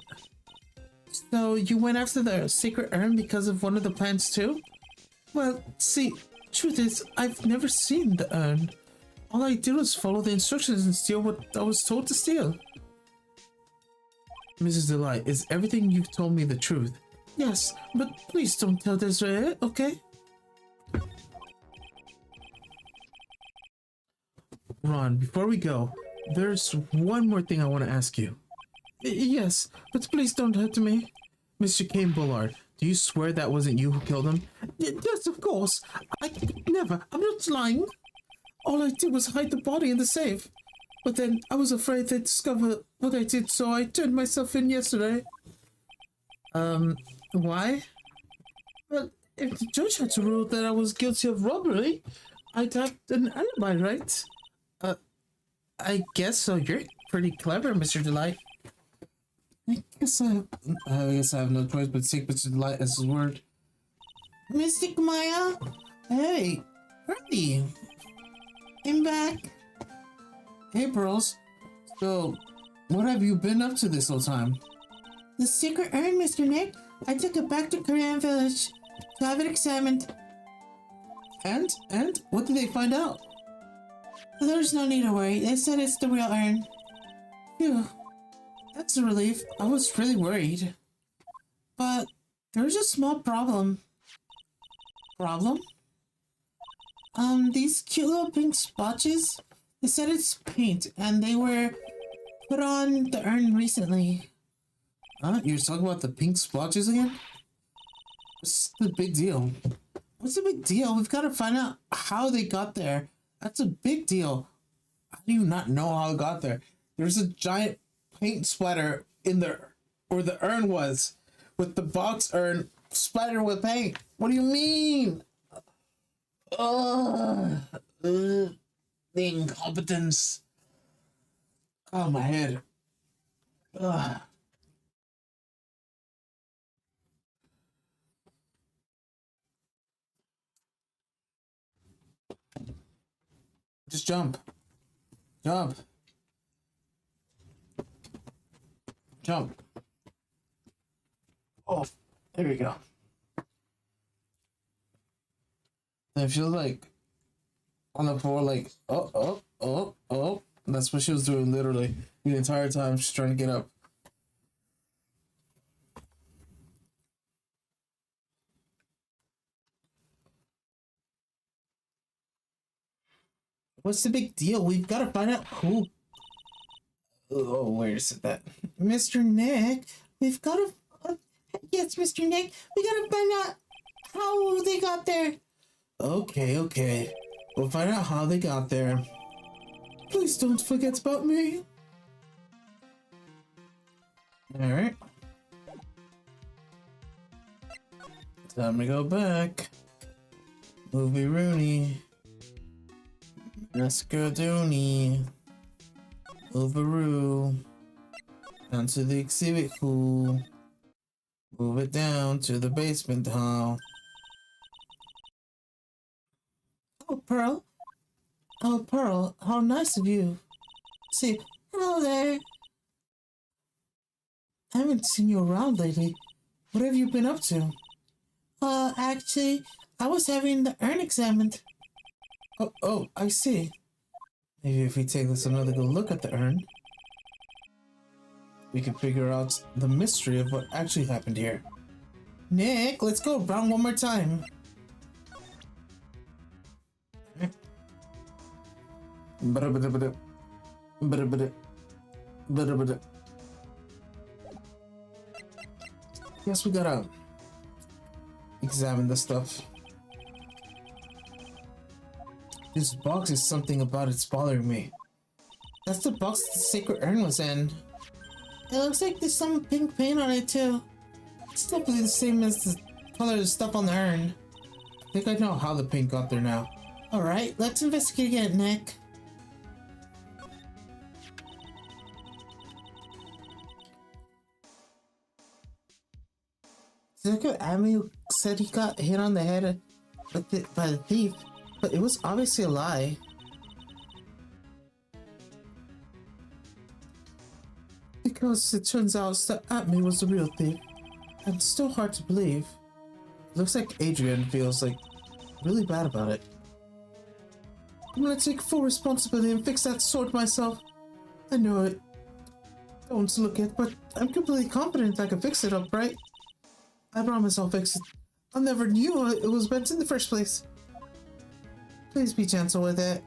So you went after the secret urn because of one of the plans too? Well, see, truth is, I've never seen the urn. All I did was follow the instructions and steal what I was told to steal. Mrs. Delight, is everything you've told me the truth? Yes, but please don't tell Desiree, okay? Ron, before we go, there's one more thing I want to ask you. Yes, but please don't hurt me. Mr. Kane Bullard, do you swear that wasn't you who killed him? Yes, of course. I never. I'm not lying. All I did was hide the body in the safe. But then I was afraid they'd discover what I did, so I turned myself in yesterday. Why? Well, if the judge had to rule that I was guilty of robbery, I'd have an alibi, right? I guess so. You're pretty clever, Mr. Delight. I guess I have no choice but to take Mr. Delight as his word. Mystic Maya? Hey, Birdie. I'm back. Hey, Pearls. So, what have you been up to this whole time? The secret urn, Mr. Nick. I took it back to Korean Village to have it examined. And? What did they find out? There's no need to worry. They said it's the real urn. Phew. That's a relief. I was really worried. But there's a small problem. Problem? These cute little pink splotches, they said it's paint, and they were put on the urn recently. You're talking about the pink splotches again? What's the big deal? What's the big deal? We've got to find out how they got there. That's a big deal. How do you not know how it got there? There's a giant paint splatter in there, where the urn was, with the box urn splattered with paint. What do you mean? The incompetence. Oh, my head. Ugh. Just jump. Jump. Jump. Oh, there we go. I feel like on the floor, like, oh. That's what she was doing literally the entire time. She's trying to get up. What's the big deal? We've got to find out who. Oh, where is it that? Mr. Nick, we've got to. Yes, Mr. Nick, we got to find out how they got there. Okay. We'll find out how they got there. Please don't forget about me. Alright. Time to go back. Movie Rooney. Escadoni. Overrule. Down to the exhibit hall. Move it down to the basement hall. Oh, Pearl, how nice of you. See, hello there. I haven't seen you around lately. What have you been up to? Actually, I was having the urn examined. Oh, I see. Maybe if we take this another good look at the urn, we can figure out the mystery of what actually happened here. Nick, let's go around one more time. Guess we gotta examine this stuff. This box is something about it's bothering me. That's the box the secret urn was in. It looks like there's some pink paint on it too. It's definitely the same as the color of the stuff on the urn. I think I know how the paint got there now. Alright, let's investigate again, Nick. Zuko Amy said he got hit on the head by the thief, but it was obviously a lie. Because it turns out that Amy was the real thief. And it's still hard to believe. It looks like Adrian feels like really bad about it. I'm gonna take full responsibility and fix that sword myself. I know it. Don't look it, but I'm completely confident I can fix it up, right? I promise I'll fix it. I never knew it was bent in the first place. Please be gentle with it.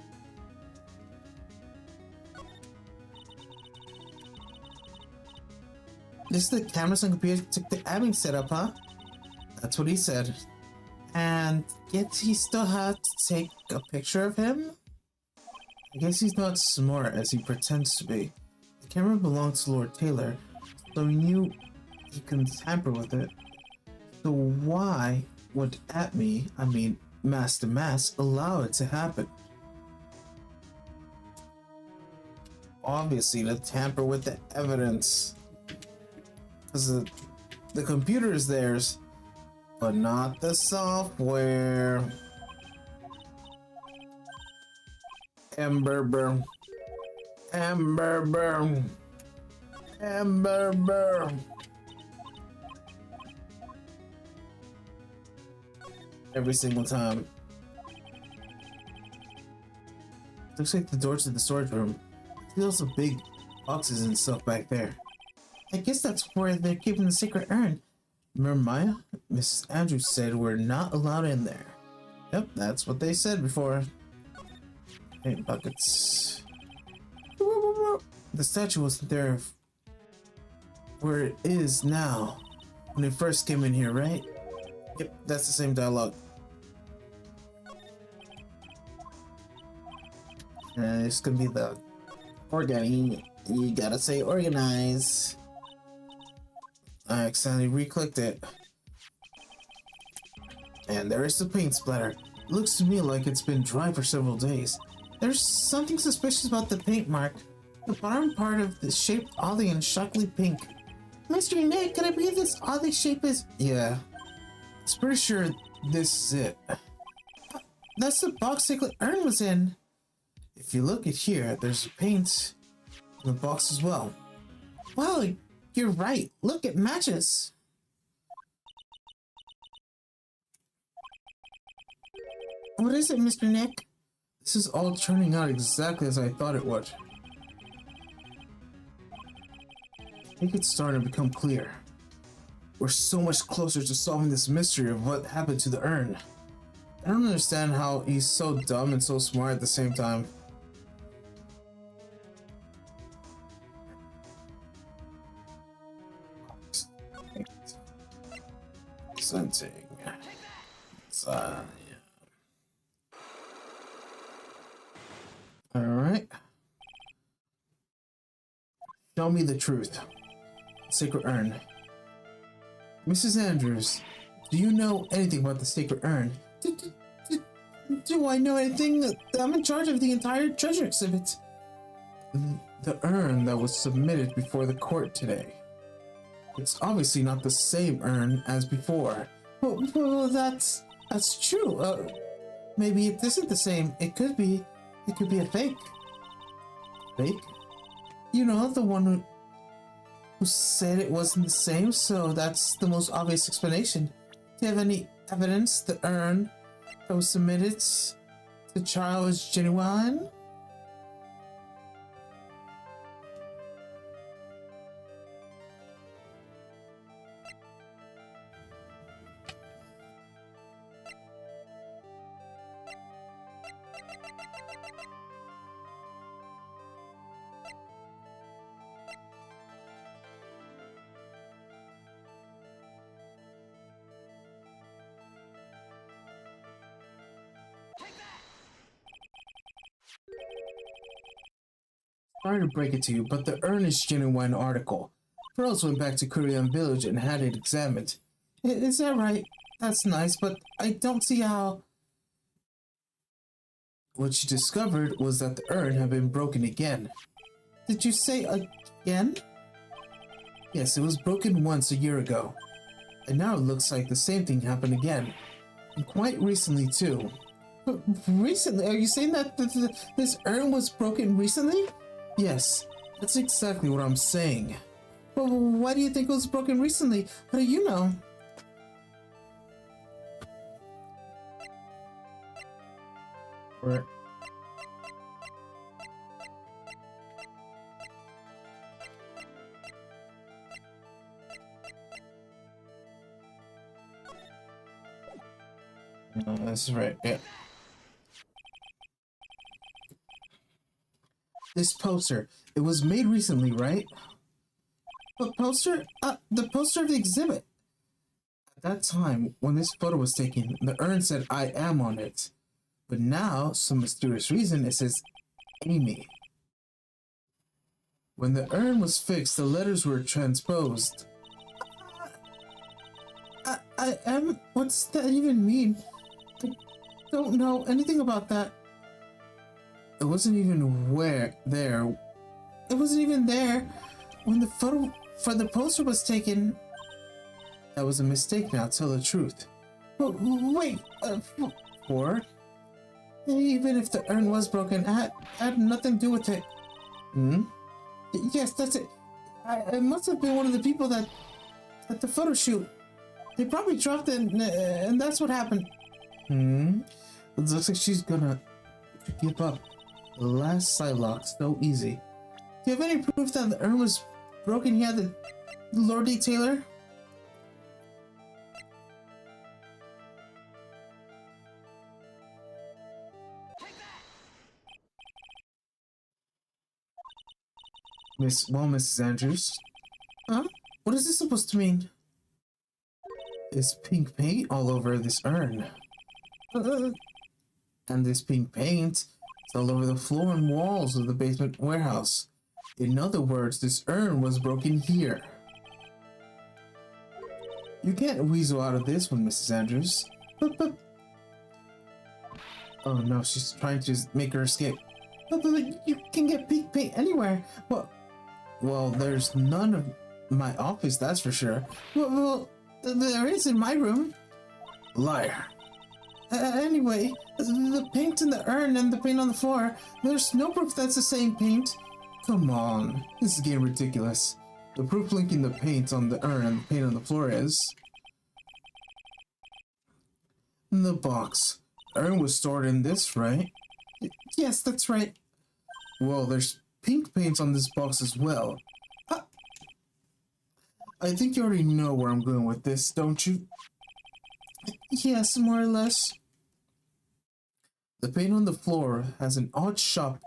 This is the cameras and computer took the adding setup, huh? That's what he said. And yet he still had to take a picture of him? I guess he's not smart as he pretends to be. The camera belongs to Lord Taylor, so he knew he couldn't tamper with it. So why would Master Mask, allow it to happen? Obviously to tamper with the evidence. Because the computer is theirs, but not the software. Ember burn. Ember burn. Ember burn. Every single time. Looks like the door to the storage room. There's some big boxes and stuff back there. I guess that's where they're keeping the secret urn. Remember Maya? Mrs. Andrews said we're not allowed in there. Yep, that's what they said before. Paint buckets. The statue wasn't there where it is now when it first came in here, right? Yep, that's the same dialogue. It's gonna be the organi. You gotta say organize. I accidentally re-clicked it. And there is the paint splatter. Looks to me like it's been dry for several days. There's something suspicious about the paint mark. The bottom part of the shape oddly and shockingly pink. Mr. Nick, can I believe this oddly shape is... Yeah. It's pretty sure this is it. That's the box Secret Urn was in. If you look at here, there's paint in the box as well. Wow, you're right. Look, it matches. What is it, Mr. Nick? This is all turning out exactly as I thought it would. I think it's starting to become clear. We're so much closer to solving this mystery of what happened to the urn. I don't understand how he's so dumb and so smart at the same time. Something. Yeah. Alright. Show me the truth. Sacred Urn. Mrs. Andrews, do you know anything about the Sacred Urn? Do I know anything? I'm in charge of the entire treasure exhibit. The urn that was submitted before the court today. It's obviously not the same urn as before. Well, that's true. Maybe it isn't the same. It could be a fake. Fake? You know, the one who said it wasn't the same, so that's the most obvious explanation. Do you have any evidence the urn that was submitted to the child was genuine? Sorry to break it to you, but the urn is genuine article. Pearls went back to Korean village and had it examined. Is that right? That's nice, but I don't see how. What she discovered was that the urn had been broken again. Did you say again? Yes, it was broken once a year ago. And now it looks like the same thing happened again. And quite recently, too. But recently? Are you saying that this urn was broken recently? Yes, that's exactly what I'm saying. But why do you think it was broken recently? How do you know? Right. No, this is right, yeah. This poster, it was made recently, right? What poster? The poster of the exhibit. At that time, when this photo was taken, the urn said I am on it. But now, some mysterious reason, it says Amy. When the urn was fixed, the letters were transposed. I am? What's that even mean? I don't know anything about that. It wasn't even there. It wasn't even there when the photo for the poster was taken. That was a mistake now, tell the truth. But wait, even if the urn was broken, I had nothing to do with it. Hmm? Yes, that's it. I must have been one of the people that at the photo shoot. They probably dropped it, and that's what happened. Hmm? It looks like she's gonna give up. The last Psylocke, so easy. Do you have any proof that the urn was broken here, the Lordy Taylor? Mrs. Andrews. Huh? What is this supposed to mean? It's pink paint all over this urn. And this pink paint is all over the floor and walls of the basement warehouse. In other words, this urn was broken here. You can't weasel out of this one, Mrs. Andrews. But... Oh no, she's trying to make her escape. But you can get pink paint anywhere. Well, there's none of my office, that's for sure. Well, there is in my room. Liar. Anyway, the paint in the urn and the paint on the floor, there's no proof that's the same paint. Come on, this is getting ridiculous. The proof linking the paint on the urn and the paint on the floor is... in the box. Urn was stored in this, right? Yes, that's right. Well, there's pink paint on this box as well. I think you already know where I'm going with this, don't you? Yes, more or less. The paint on the floor has an odd shape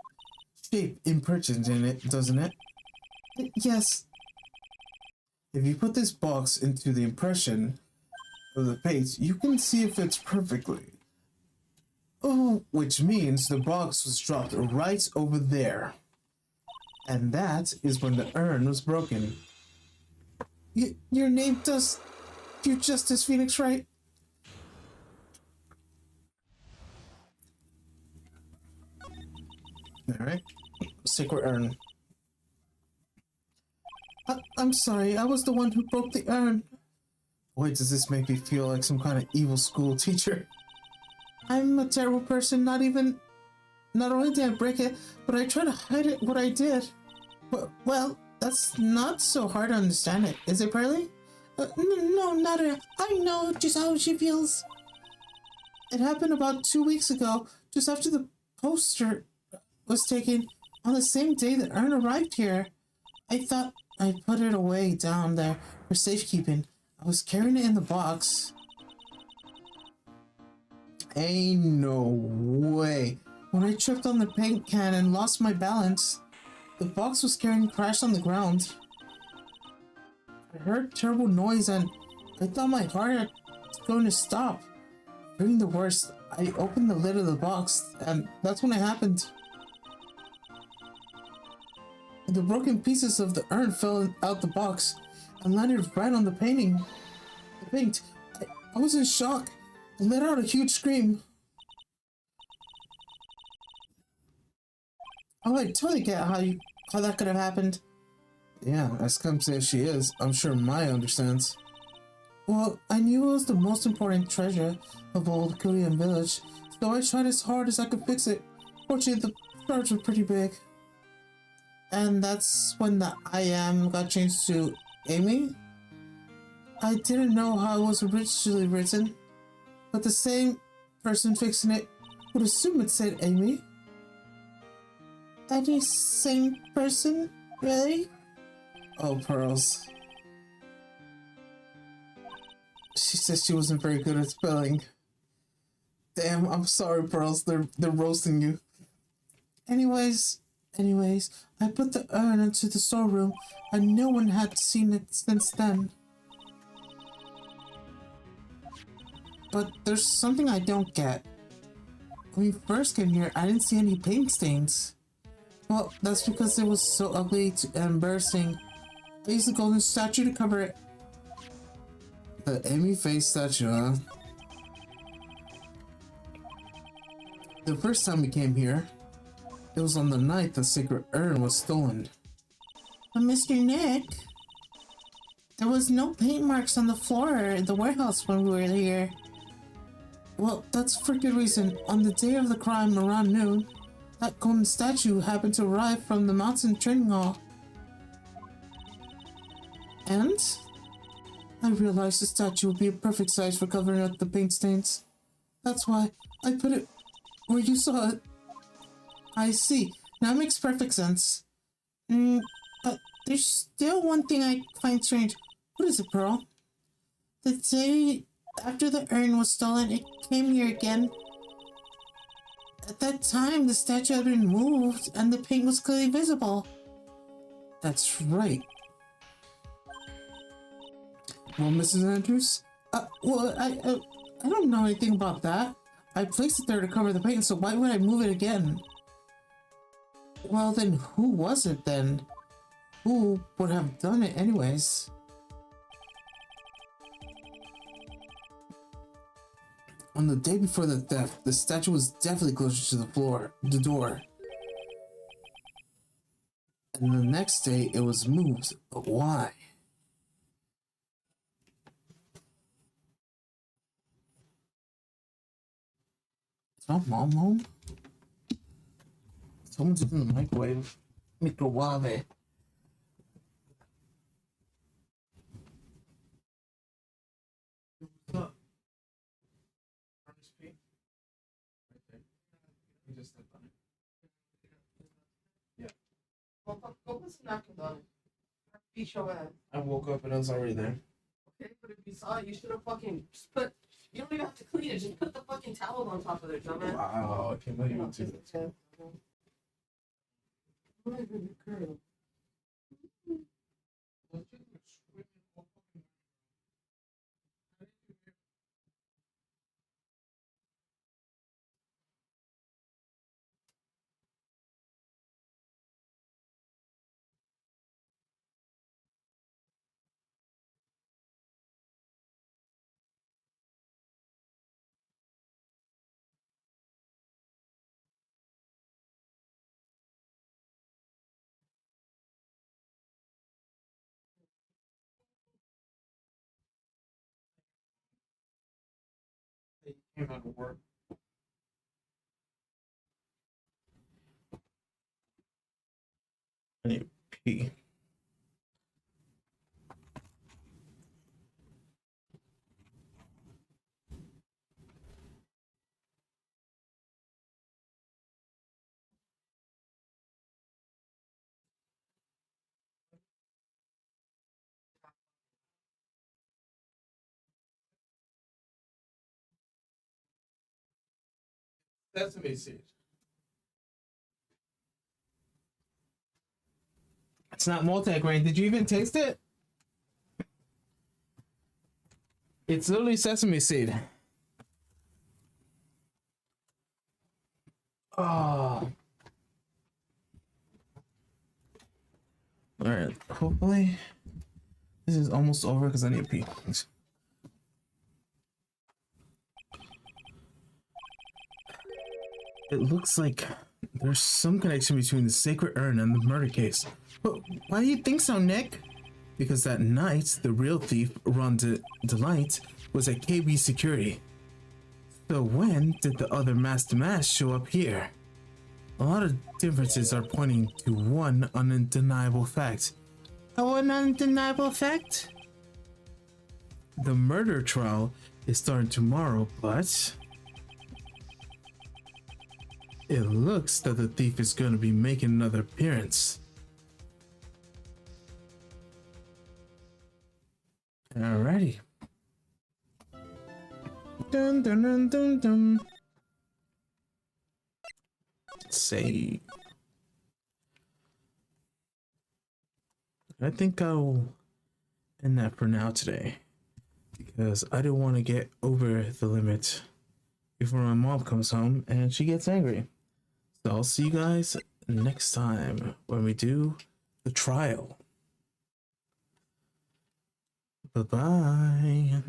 impression in it, doesn't it? Yes. If you put this box into the impression of the paint, you can see it fits perfectly. Oh, which means the box was dropped right over there. And that is when the urn was broken. Your name does you justice, Phoenix, right? Alright. Sacred urn. I'm sorry, I was the one who broke the urn. Boy, does this make me feel like some kind of evil school teacher. I'm a terrible person, not only did I break it, but I tried to hide it what I did. Well, that's not so hard to understand it, is it, Pearly? No, not at all. I know just how she feels. It happened about 2 weeks ago, just after the poster was taken, on the same day the urn arrived here. I thought I'd put it away down there for safekeeping. I was carrying it in the box. Ain't no way. When I tripped on the paint can and lost my balance, the box was carrying crashed on the ground. I heard terrible noise and I thought my heart was going to stop. Fearing the worst, I opened the lid of the box and that's when it happened. The broken pieces of the urn fell out the box and landed right on the painting. The paint. I was in shock. I let out a huge scream. I like totally get how that could have happened. Yeah, as clumsy as she is, I'm sure Maya understands. Well, I knew it was the most important treasure of old Korean village, so I tried as hard as I could fix it. Fortunately, the charge was pretty big. And that's when the I am got changed to Amy? I didn't know how it was originally written, but the same person fixing it would assume it said Amy. Any same person? Really? Oh, Pearls. She said she wasn't very good at spelling. Damn, I'm sorry, Pearls. They're roasting you. Anyways, I put the urn into the storeroom, and no one had seen it since then. But there's something I don't get. When we first came here, I didn't see any paint stains. Well, that's because it was so ugly and embarrassing. I used the golden statue to cover it. The Amy face statue, huh? The first time we came here, it was on the night the sacred urn was stolen. But Mr. Nick, there was no paint marks on the floor in the warehouse when we were here. Well, that's for good reason. On the day of the crime around noon, that golden statue happened to arrive from the mountain training hall. And I realized the statue would be a perfect size for covering up the paint stains. That's why I put it where you saw it. I see. Now it makes perfect sense. But there's still one thing I find strange. What is it, Pearl? The day after the urn was stolen, it came here again. At that time, the statue had been moved and the paint was clearly visible. That's right. Well, Mrs. Andrews? I don't know anything about that. I placed it there to cover the paint, so why would I move it again? Well, then who was it then? Who would have done it anyways? On the day before the theft, the statue was definitely closer to the door. And the next day, it was moved. But why? Is my mom home? Someone's in the microwave. Microwave. What's up? Right there. You just stepped on it. Yeah. Well, go put some napkins on it. Beat your ass. I woke up and it was already there. Okay, but if you saw it, you should have fucking just put. You don't even have to clean it. Just put the fucking towel on top of it, dumbass. Wow, I can't believe you do that. Came out of work. I need to pee. Sesame seed. It's not multi-grain. Did you even taste it? It's literally sesame seed. Oh. All right. Hopefully, this is almost over because I need to pee. It looks like there's some connection between the sacred urn and the murder case. But why do you think so, Nick? Because that night, the real thief, Ron Delight, was at KB Security. So when did the other masked mask show up here? A lot of differences are pointing to one undeniable fact. One undeniable fact? The murder trial is starting tomorrow, but it looks that the thief is going to be making another appearance. Alrighty. Dun dun dun dun dun. Save. I think I'll end that for now today, because I don't want to get over the limit before my mom comes home and she gets angry. So I'll see you guys next time when we do the trial. Bye-bye.